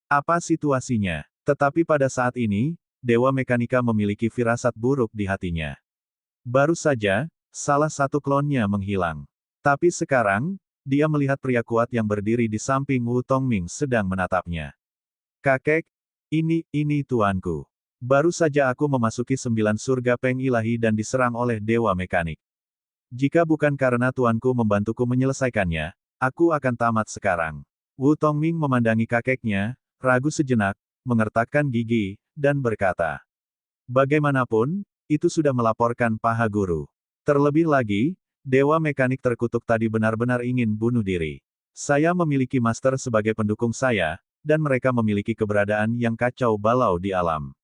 Apa situasinya? Tetapi pada saat ini, Dewa Mekanika memiliki firasat buruk di hatinya. Baru saja, salah satu klonnya menghilang. Tapi sekarang, dia melihat pria kuat yang berdiri di samping Wu Tongming sedang menatapnya. Kakek, ini tuanku. Baru saja aku memasuki 9 surga Peng Ilahi dan diserang oleh Dewa Mekanik. Jika bukan karena tuanku membantuku menyelesaikannya, aku akan tamat sekarang. Wu Tongming memandangi kakeknya, ragu sejenak, mengertakkan gigi, dan berkata, bagaimanapun, itu sudah melaporkan paha guru. Terlebih lagi, Dewa Mekanik terkutuk tadi benar-benar ingin bunuh diri. Saya memiliki master sebagai pendukung saya, dan mereka memiliki keberadaan yang kacau balau di alam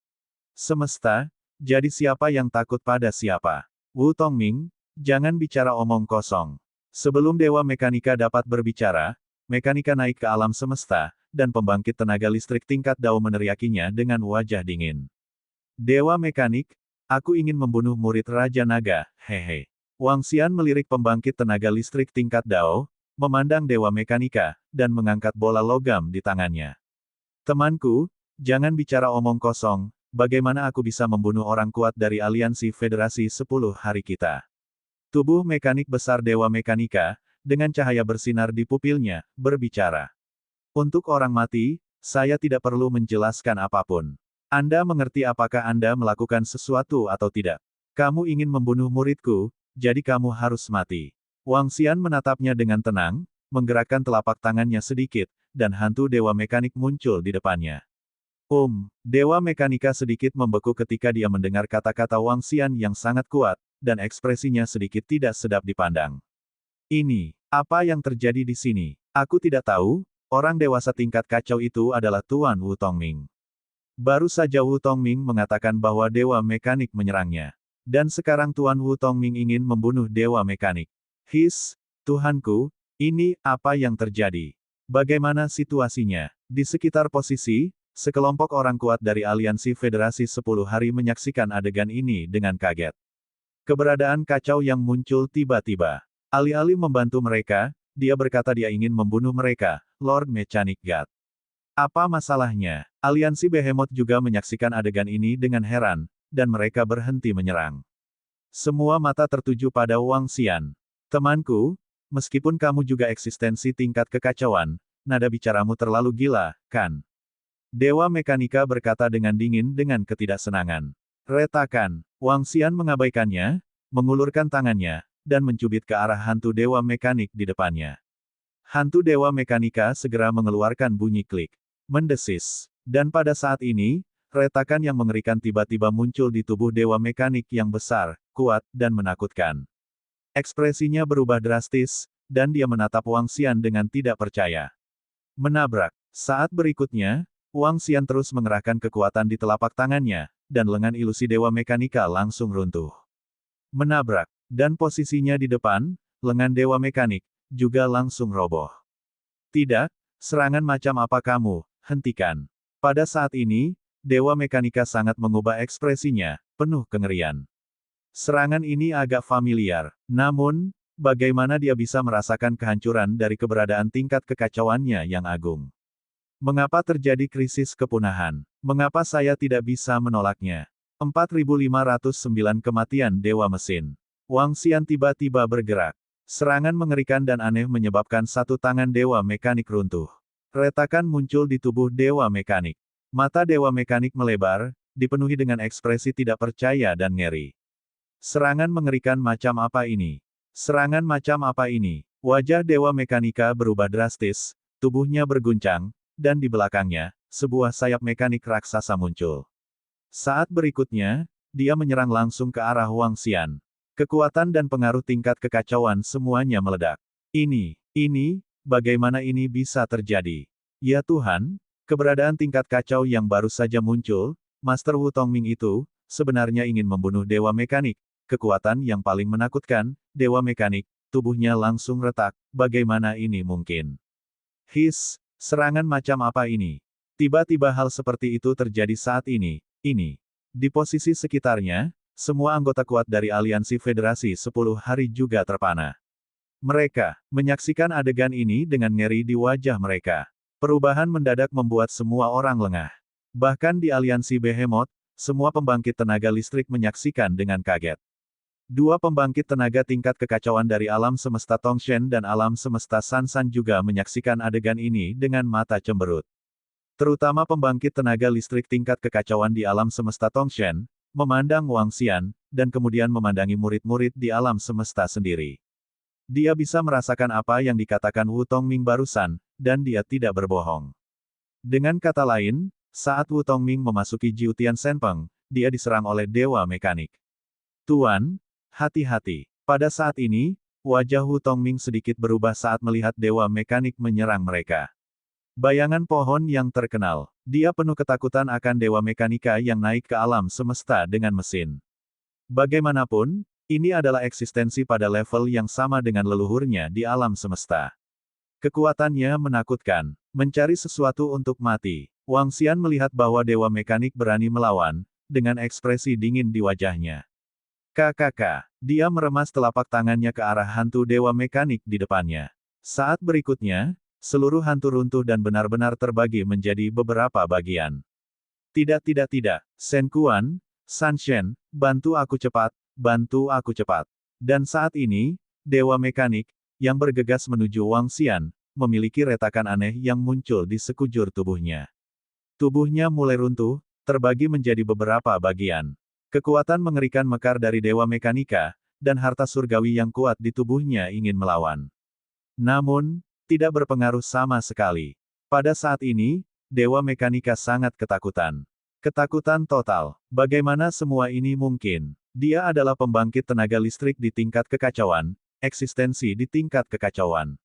semesta, jadi siapa yang takut pada siapa? Wu Tongming, jangan bicara omong kosong. Sebelum Dewa Mekanika dapat berbicara, Mekanika naik ke alam semesta, dan pembangkit tenaga listrik tingkat Dao meneriakinya dengan wajah dingin. Dewa Mekanik, aku ingin membunuh murid Raja Naga, hehe. Wang Xian melirik pembangkit tenaga listrik tingkat Dao, memandang Dewa Mekanika, dan mengangkat bola logam di tangannya. Temanku, jangan bicara omong kosong, bagaimana aku bisa membunuh orang kuat dari aliansi Federasi 10 hari kita. Tubuh mekanik besar Dewa Mekanika, dengan cahaya bersinar di pupilnya, berbicara. Untuk orang mati, saya tidak perlu menjelaskan apapun. Anda mengerti apakah Anda melakukan sesuatu atau tidak. Kamu ingin membunuh muridku, jadi kamu harus mati. Wang Xian menatapnya dengan tenang, menggerakkan telapak tangannya sedikit, dan hantu Dewa Mekanik muncul di depannya. Dewa Mekanika sedikit membeku ketika dia mendengar kata-kata Wang Xian yang sangat kuat, dan ekspresinya sedikit tidak sedap dipandang. Ini, apa yang terjadi di sini? Aku tidak tahu, orang dewasa tingkat kacau itu adalah Tuan Wu Tongming. Baru saja Wu Tongming mengatakan bahwa Dewa Mekanik menyerangnya. Dan sekarang Tuan Wu Tongming ingin membunuh Dewa Mekanik. Tuhanku, ini apa yang terjadi? Bagaimana situasinya? Di sekitar posisi, sekelompok orang kuat dari aliansi Federasi 10 hari menyaksikan adegan ini dengan kaget. Keberadaan kacau yang muncul tiba-tiba. Alih-alih membantu mereka, dia berkata dia ingin membunuh mereka, Lord Mechanic God. Apa masalahnya? Aliansi Behemoth juga menyaksikan adegan ini dengan heran, dan mereka berhenti menyerang. Semua mata tertuju pada Wang Xian. Temanku, meskipun kamu juga eksistensi tingkat kekacauan, nada bicaramu terlalu gila, kan? Dewa Mekanika berkata dengan dingin dengan ketidaksenangan. Retakan, Wang Xian mengabaikannya, mengulurkan tangannya, dan mencubit ke arah hantu Dewa Mekanik di depannya. Hantu Dewa Mekanika segera mengeluarkan bunyi klik. Mendesis. Dan pada saat ini, retakan yang mengerikan tiba-tiba muncul di tubuh Dewa Mekanik yang besar, kuat, dan menakutkan. Ekspresinya berubah drastis, dan dia menatap Wang Xian dengan tidak percaya. Menabrak. Saat berikutnya, Wang Xian terus mengerahkan kekuatan di telapak tangannya, dan lengan ilusi Dewa Mekanika langsung runtuh. Menabrak. Dan posisinya di depan, lengan Dewa Mekanik, juga langsung roboh. Tidak, serangan macam apa kamu, hentikan. Pada saat ini, Dewa Mekanika sangat mengubah ekspresinya, penuh kengerian. Serangan ini agak familiar, namun, bagaimana dia bisa merasakan kehancuran dari keberadaan tingkat kekacauannya yang agung? Mengapa terjadi krisis kepunahan? Mengapa saya tidak bisa menolaknya? 4509 Kematian Dewa Mesin. Wang Xian tiba-tiba bergerak. Serangan mengerikan dan aneh menyebabkan satu tangan Dewa Mekanik runtuh. Retakan muncul di tubuh Dewa Mekanik. Mata Dewa Mekanik melebar, dipenuhi dengan ekspresi tidak percaya dan ngeri. Serangan mengerikan macam apa ini? Serangan macam apa ini? Wajah Dewa Mekanika berubah drastis, tubuhnya berguncang, dan di belakangnya, sebuah sayap mekanik raksasa muncul. Saat berikutnya, dia menyerang langsung ke arah Wang Xian. Kekuatan dan pengaruh tingkat kekacauan semuanya meledak. Ini, bagaimana ini bisa terjadi? Ya Tuhan, keberadaan tingkat kacau yang baru saja muncul, Master Wu Tongming itu, sebenarnya ingin membunuh Dewa Mekanik. Kekuatan yang paling menakutkan, Dewa Mekanik, tubuhnya langsung retak, bagaimana ini mungkin? Serangan macam apa ini? Tiba-tiba hal seperti itu terjadi saat ini. Di posisi sekitarnya, semua anggota kuat dari aliansi Federasi 10 hari juga terpana. Mereka menyaksikan adegan ini dengan ngeri di wajah mereka. Perubahan mendadak membuat semua orang lengah. Bahkan di aliansi Behemoth, semua pembangkit tenaga listrik menyaksikan dengan kaget. Dua pembangkit tenaga tingkat kekacauan dari alam semesta Tongshen dan alam semesta Sansan juga menyaksikan adegan ini dengan mata cemberut. Terutama pembangkit tenaga listrik tingkat kekacauan di alam semesta Tongshen, memandang Wang Xian, dan kemudian memandangi murid-murid di alam semesta sendiri. Dia bisa merasakan apa yang dikatakan Wu Tongming barusan, dan dia tidak berbohong. Dengan kata lain, saat Wu Tongming memasuki Jiutian Senpeng, dia diserang oleh Dewa Mekanik. Tuan, hati-hati. Pada saat ini, wajah Wu Tongming sedikit berubah saat melihat Dewa Mekanik menyerang mereka. Bayangan pohon yang terkenal. Dia penuh ketakutan akan Dewa Mekanika yang naik ke alam semesta dengan mesin. Bagaimanapun, ini adalah eksistensi pada level yang sama dengan leluhurnya di alam semesta. Kekuatannya menakutkan. Mencari sesuatu untuk mati. Wang Xian melihat bahwa Dewa Mekanik berani melawan, dengan ekspresi dingin di wajahnya. KKK. Dia meremas telapak tangannya ke arah hantu Dewa Mekanik di depannya. Saat berikutnya, seluruh hantu runtuh dan benar-benar terbagi menjadi beberapa bagian. Tidak. Shen Quan, San Shen, bantu aku cepat. Bantu aku cepat. Dan saat ini, Dewa Mekanik, yang bergegas menuju Wang Xian, memiliki retakan aneh yang muncul di sekujur tubuhnya. Tubuhnya mulai runtuh, terbagi menjadi beberapa bagian. Kekuatan mengerikan mekar dari Dewa Mekanika, dan harta surgawi yang kuat di tubuhnya ingin melawan. Namun, tidak berpengaruh sama sekali. Pada saat ini, Dewa Mekanika sangat ketakutan. Ketakutan total. Bagaimana semua ini mungkin? Dia adalah pembangkit tenaga listrik di tingkat kekacauan, eksistensi di tingkat kekacauan.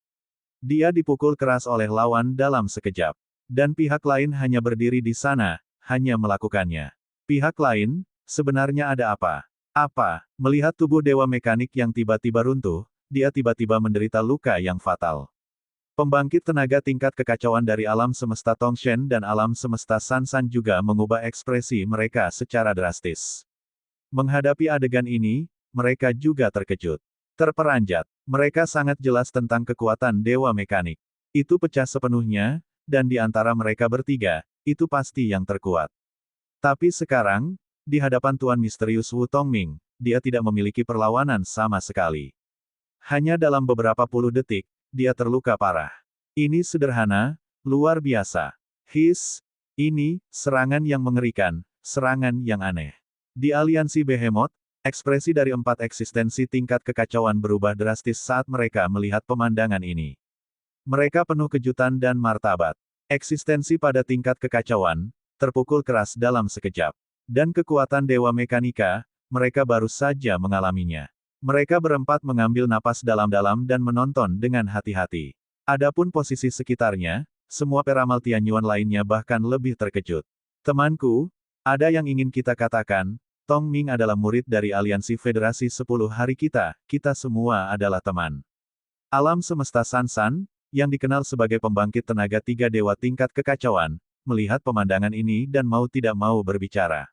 Dia dipukul keras oleh lawan dalam sekejap. Dan pihak lain hanya berdiri di sana, hanya melakukannya. Pihak lain, sebenarnya ada apa? Apa? Melihat tubuh Dewa Mekanik yang tiba-tiba runtuh, dia tiba-tiba menderita luka yang fatal. Pembangkit tenaga tingkat kekacauan dari alam semesta Tongshen dan alam semesta Sansan juga mengubah ekspresi mereka secara drastis. Menghadapi adegan ini, mereka juga terkejut. Terperanjat. Mereka sangat jelas tentang kekuatan Dewa Mekanik. Itu pecah sepenuhnya, dan di antara mereka bertiga, itu pasti yang terkuat. Tapi sekarang, di hadapan Tuan Misterius Wu Tongming, dia tidak memiliki perlawanan sama sekali. Hanya dalam beberapa puluh detik, dia terluka parah. Ini sederhana, luar biasa. Ini, serangan yang mengerikan, serangan yang aneh. Di aliansi Behemoth, ekspresi dari 4 eksistensi tingkat kekacauan berubah drastis saat mereka melihat pemandangan ini. Mereka penuh kejutan dan martabat. Eksistensi pada tingkat kekacauan, terpukul keras dalam sekejap. Dan kekuatan Dewa Mekanika, mereka baru saja mengalaminya. Mereka berempat mengambil napas dalam-dalam dan menonton dengan hati-hati. Adapun posisi sekitarnya, semua peramal Tianyuan lainnya bahkan lebih terkejut. Temanku, ada yang ingin kita katakan, Tongming adalah murid dari aliansi Federasi 10 Hari kita semua adalah teman. Alam semesta Sansan, yang dikenal sebagai pembangkit tenaga 3 dewa tingkat kekacauan, melihat pemandangan ini dan mau tidak mau berbicara.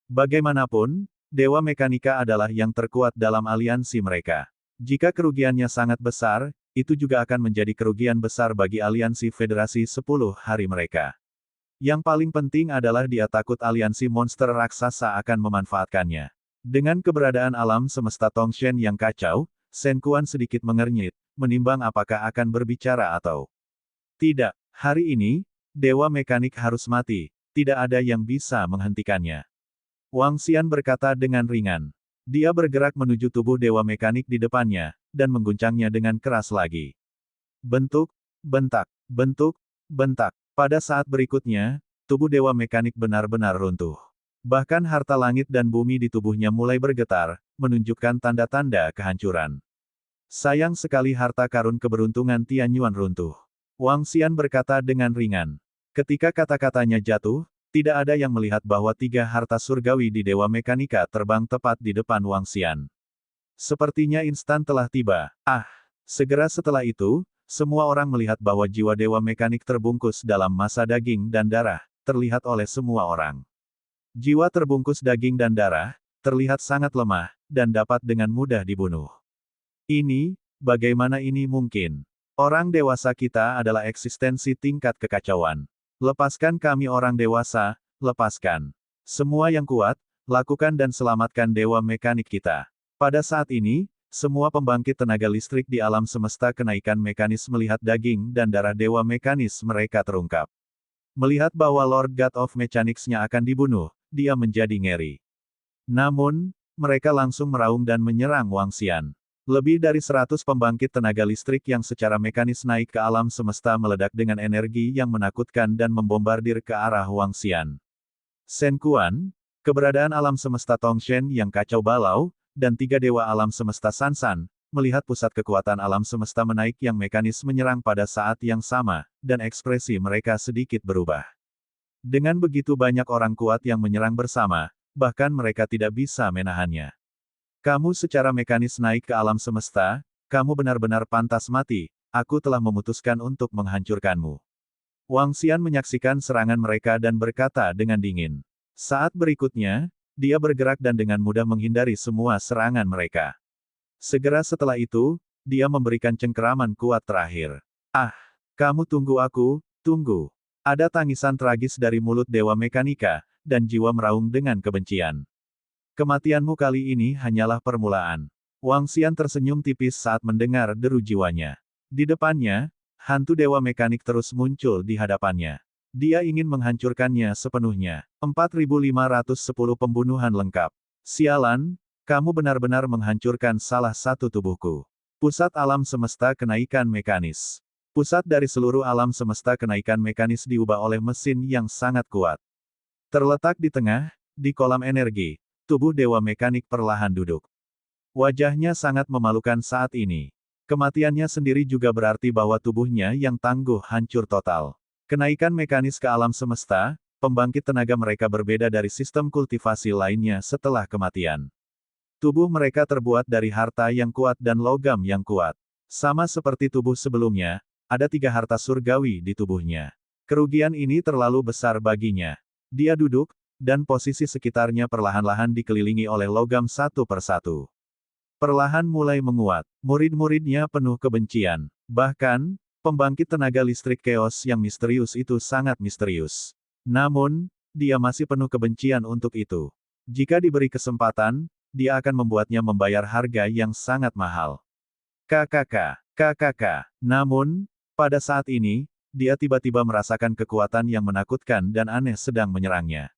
Bagaimanapun, Dewa Mekanika adalah yang terkuat dalam aliansi mereka. Jika kerugiannya sangat besar, itu juga akan menjadi kerugian besar bagi aliansi Federasi 10 Hari mereka. Yang paling penting adalah dia takut aliansi monster raksasa akan memanfaatkannya. Dengan keberadaan alam semesta Tongshen yang kacau, Shen Quan sedikit mengernyit, menimbang apakah akan berbicara atau tidak. Hari ini, Dewa Mekanik harus mati, tidak ada yang bisa menghentikannya. Wang Xian berkata dengan ringan. Dia bergerak menuju tubuh Dewa Mekanik di depannya, dan mengguncangnya dengan keras lagi. Bentuk, bentak, bentuk, bentak. Pada saat berikutnya, tubuh Dewa Mekanik benar-benar runtuh. Bahkan harta langit dan bumi di tubuhnya mulai bergetar, menunjukkan tanda-tanda kehancuran. Sayang sekali harta karun keberuntungan Tianyuan runtuh. Wang Xian berkata dengan ringan. Ketika kata-katanya jatuh, tidak ada yang melihat bahwa 3 harta surgawi di Dewa Mekanika terbang tepat di depan Wang Xian. Sepertinya instan telah tiba. Segera setelah itu, semua orang melihat bahwa jiwa Dewa Mekanik terbungkus dalam massa daging dan darah, terlihat oleh semua orang. Jiwa terbungkus daging dan darah, terlihat sangat lemah, dan dapat dengan mudah dibunuh. Ini, bagaimana ini mungkin? Orang dewasa kita adalah eksistensi tingkat kekacauan. Lepaskan kami orang dewasa, lepaskan. Semua yang kuat, lakukan dan selamatkan Dewa Mekanik kita. Pada saat ini, semua pembangkit tenaga listrik di alam semesta kenaikan mekanis melihat daging dan darah Dewa Mekanis mereka terungkap. Melihat bahwa Lord God of Mechanics-nya akan dibunuh, dia menjadi ngeri. Namun, mereka langsung meraung dan menyerang Wang Xian. Lebih dari 100 pembangkit tenaga listrik yang secara mekanis naik ke alam semesta meledak dengan energi yang menakutkan dan membombardir ke arah Wang Xian. Shen Quan, keberadaan alam semesta Tongshen yang kacau balau, dan 3 dewa alam semesta Sansan, melihat pusat kekuatan alam semesta menaik yang mekanis menyerang pada saat yang sama, dan ekspresi mereka sedikit berubah. Dengan begitu banyak orang kuat yang menyerang bersama, bahkan mereka tidak bisa menahannya. Kamu secara mekanis naik ke alam semesta, kamu benar-benar pantas mati, aku telah memutuskan untuk menghancurkanmu. Wang Xian menyaksikan serangan mereka dan berkata dengan dingin. Saat berikutnya, dia bergerak dan dengan mudah menghindari semua serangan mereka. Segera setelah itu, dia memberikan cengkeraman kuat terakhir. Ah, kamu tunggu aku, tunggu. Ada tangisan tragis dari mulut Dewa Mekanika, dan jiwa meraung dengan kebencian. Kematianmu kali ini hanyalah permulaan. Wang Xian tersenyum tipis saat mendengar deru jiwanya. Di depannya, hantu Dewa Mekanik terus muncul di hadapannya. Dia ingin menghancurkannya sepenuhnya. 4.510 pembunuhan lengkap. Sialan, kamu benar-benar menghancurkan salah satu tubuhku. Pusat alam semesta kenaikan mekanis. Pusat dari seluruh alam semesta kenaikan mekanis diubah oleh mesin yang sangat kuat. Terletak di tengah, di kolam energi, tubuh Dewa Mekanik perlahan duduk. Wajahnya sangat memalukan saat ini. Kematiannya sendiri juga berarti bahwa tubuhnya yang tangguh hancur total. Kenaikan mekanis ke alam semesta, pembangkit tenaga mereka berbeda dari sistem kultivasi lainnya setelah kematian. Tubuh mereka terbuat dari harta yang kuat dan logam yang kuat. Sama seperti tubuh sebelumnya, ada 3 harta surgawi di tubuhnya. Kerugian ini terlalu besar baginya. Dia duduk, dan posisi sekitarnya perlahan-lahan dikelilingi oleh logam satu persatu. Perlahan mulai menguat, murid-muridnya penuh kebencian. Bahkan, pembangkit tenaga listrik Chaos yang misterius itu sangat misterius. Namun, dia masih penuh kebencian untuk itu. Jika diberi kesempatan, dia akan membuatnya membayar harga yang sangat mahal. KKK. Namun, pada saat ini, dia tiba-tiba merasakan kekuatan yang menakutkan dan aneh sedang menyerangnya.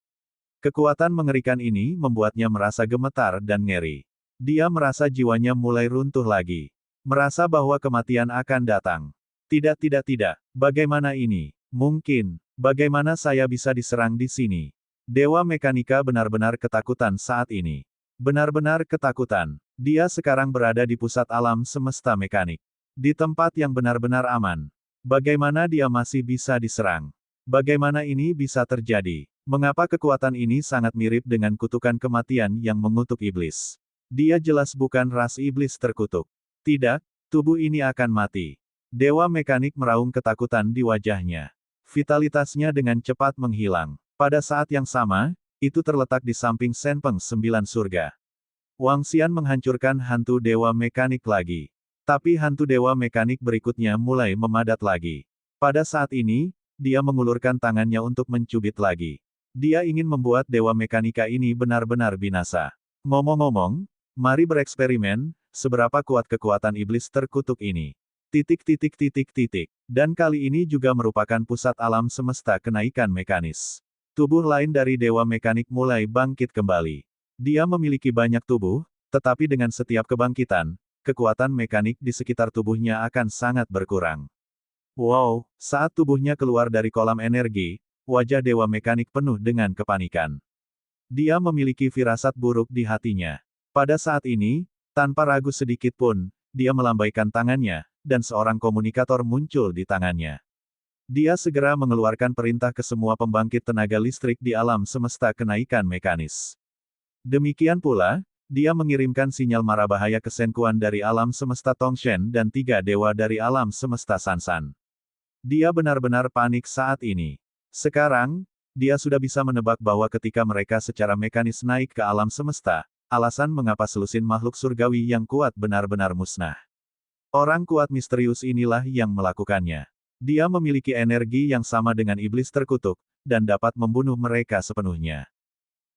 Kekuatan mengerikan ini membuatnya merasa gemetar dan ngeri. Dia merasa jiwanya mulai runtuh lagi. Merasa bahwa kematian akan datang. Tidak. Bagaimana ini? Mungkin. Bagaimana saya bisa diserang di sini? Dewa Mekanika benar-benar ketakutan saat ini. Benar-benar ketakutan. Dia sekarang berada di pusat alam semesta mekanik. Di tempat yang benar-benar aman. Bagaimana dia masih bisa diserang? Bagaimana ini bisa terjadi? Mengapa kekuatan ini sangat mirip dengan kutukan kematian yang mengutuk iblis? Dia jelas bukan ras iblis terkutuk. Tidak, tubuh ini akan mati. Dewa Mekanik meraung ketakutan di wajahnya. Vitalitasnya dengan cepat menghilang. Pada saat yang sama, itu terletak di samping Senpeng 9 surga. Wang Xian menghancurkan hantu Dewa Mekanik lagi. Tapi hantu Dewa Mekanik berikutnya mulai memadat lagi. Pada saat ini, dia mengulurkan tangannya untuk mencubit lagi. Dia ingin membuat Dewa Mekanika ini benar-benar binasa. Ngomong-ngomong, mari bereksperimen, seberapa kuat kekuatan iblis terkutuk ini. Dan kali ini juga merupakan pusat alam semesta kenaikan mekanis. Tubuh lain dari Dewa Mekanik mulai bangkit kembali. Dia memiliki banyak tubuh, tetapi dengan setiap kebangkitan, kekuatan mekanik di sekitar tubuhnya akan sangat berkurang. Wow, saat tubuhnya keluar dari kolam energi, wajah Dewa Mekanik penuh dengan kepanikan. Dia memiliki firasat buruk di hatinya. Pada saat ini, tanpa ragu sedikit pun, dia melambaikan tangannya, dan seorang komunikator muncul di tangannya. Dia segera mengeluarkan perintah ke semua pembangkit tenaga listrik di alam semesta kenaikan mekanis. Demikian pula, dia mengirimkan sinyal mara bahaya ke Shen Quan dari alam semesta Tongshen dan 3 dewa dari alam semesta Sansan. Dia benar-benar panik saat ini. Sekarang, dia sudah bisa menebak bahwa ketika mereka secara mekanis naik ke alam semesta, alasan mengapa selusin makhluk surgawi yang kuat benar-benar musnah. Orang kuat misterius inilah yang melakukannya. Dia memiliki energi yang sama dengan iblis terkutuk, dan dapat membunuh mereka sepenuhnya.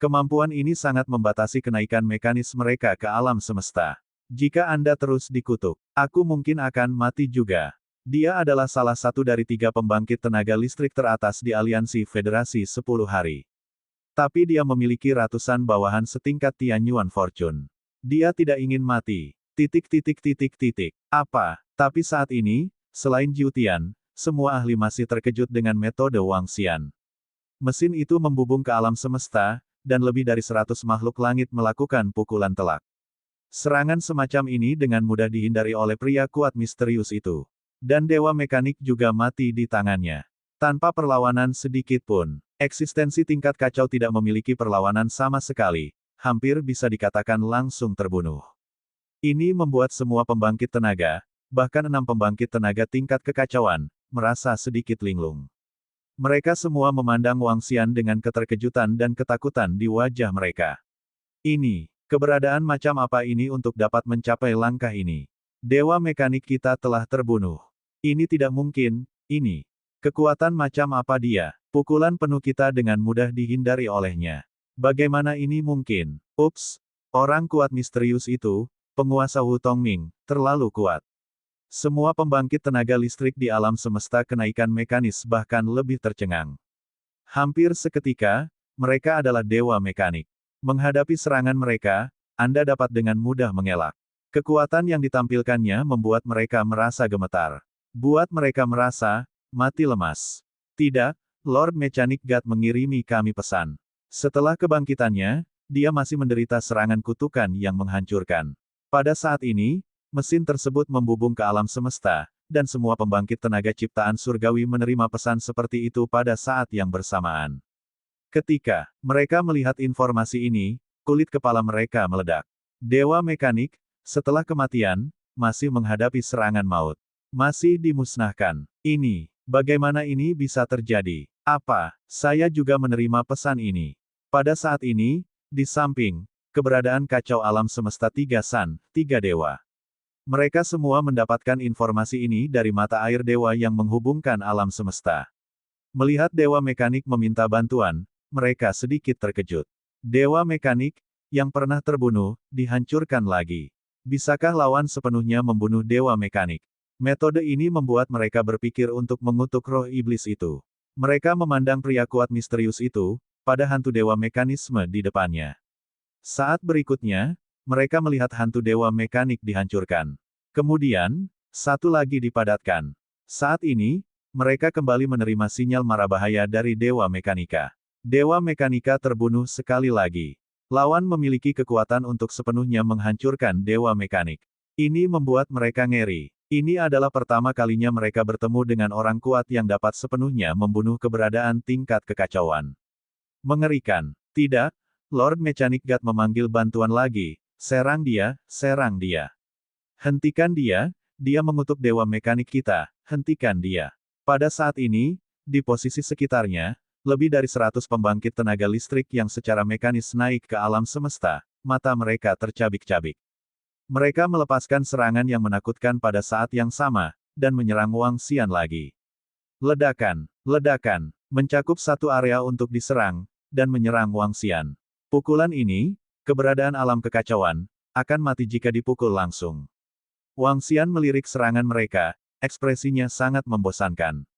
Kemampuan ini sangat membatasi kenaikan mekanis mereka ke alam semesta. Jika Anda terus dikutuk, aku mungkin akan mati juga. Dia adalah salah satu dari 3 pembangkit tenaga listrik teratas di aliansi Federasi 10 Hari. Tapi dia memiliki ratusan bawahan setingkat Tianyuan Fortune. Dia tidak ingin mati. Apa? Tapi saat ini, selain Jiu Tian, semua ahli masih terkejut dengan metode Wang Xian. Mesin itu membubung ke alam semesta, dan lebih dari 100 makhluk langit melakukan pukulan telak. Serangan semacam ini dengan mudah dihindari oleh pria kuat misterius itu. Dan dewa mekanik juga mati di tangannya. Tanpa perlawanan sedikit pun. Eksistensi tingkat kacau tidak memiliki perlawanan sama sekali. Hampir bisa dikatakan langsung terbunuh. Ini membuat semua pembangkit tenaga, bahkan 6 pembangkit tenaga tingkat kekacauan, merasa sedikit linglung. Mereka semua memandang Wang Xian dengan keterkejutan dan ketakutan di wajah mereka. Ini, keberadaan macam apa ini untuk dapat mencapai langkah ini? Dewa mekanik kita telah terbunuh. Ini tidak mungkin, ini. Kekuatan macam apa dia? Pukulan penuh kita dengan mudah dihindari olehnya. Bagaimana ini mungkin? Ups, orang kuat misterius itu, penguasa Wu Tongming, terlalu kuat. Semua pembangkit tenaga listrik di alam semesta kenaikan mekanis bahkan lebih tercengang. Hampir seketika, mereka adalah dewa mekanik. Menghadapi serangan mereka, Anda dapat dengan mudah mengelak. Kekuatan yang ditampilkannya membuat mereka merasa gemetar. Buat mereka merasa, mati lemas. Tidak, Lord Mechanic God mengirimi kami pesan. Setelah kebangkitannya, dia masih menderita serangan kutukan yang menghancurkan. Pada saat ini, mesin tersebut membubung ke alam semesta, dan semua pembangkit tenaga ciptaan surgawi menerima pesan seperti itu pada saat yang bersamaan. Ketika mereka melihat informasi ini, kulit kepala mereka meledak. Dewa mekanik, setelah kematian, masih menghadapi serangan maut. Masih dimusnahkan. Ini, bagaimana ini bisa terjadi? Apa? Saya juga menerima pesan ini. Pada saat ini, di samping, keberadaan kacau alam semesta 3 San, 3 dewa. Mereka semua mendapatkan informasi ini dari mata air dewa yang menghubungkan alam semesta. Melihat dewa mekanik meminta bantuan, mereka sedikit terkejut. Dewa mekanik, yang pernah terbunuh, dihancurkan lagi. Bisakah lawan sepenuhnya membunuh dewa mekanik? Metode ini membuat mereka berpikir untuk mengutuk roh iblis itu. Mereka memandang pria kuat misterius itu, pada hantu dewa mekanisme di depannya. Saat berikutnya, mereka melihat hantu dewa mekanik dihancurkan. Kemudian, satu lagi dipadatkan. Saat ini, mereka kembali menerima sinyal mara bahaya dari dewa mekanika. Dewa mekanika terbunuh sekali lagi. Lawan memiliki kekuatan untuk sepenuhnya menghancurkan dewa mekanik. Ini membuat mereka ngeri. Ini adalah pertama kalinya mereka bertemu dengan orang kuat yang dapat sepenuhnya membunuh keberadaan tingkat kekacauan. Mengerikan. Tidak, Lord Mechanic God memanggil bantuan lagi. Serang dia, serang dia. Hentikan dia, dia mengutuk dewa mekanik kita, hentikan dia. Pada saat ini, di posisi sekitarnya, lebih dari 100 pembangkit tenaga listrik yang secara mekanis naik ke alam semesta, mata mereka tercabik-cabik. Mereka melepaskan serangan yang menakutkan pada saat yang sama, dan menyerang Wang Xian lagi. Ledakan, ledakan, mencakup satu area untuk diserang, dan menyerang Wang Xian. Pukulan ini, keberadaan alam kekacauan, akan mati jika dipukul langsung. Wang Xian melirik serangan mereka, ekspresinya sangat membosankan.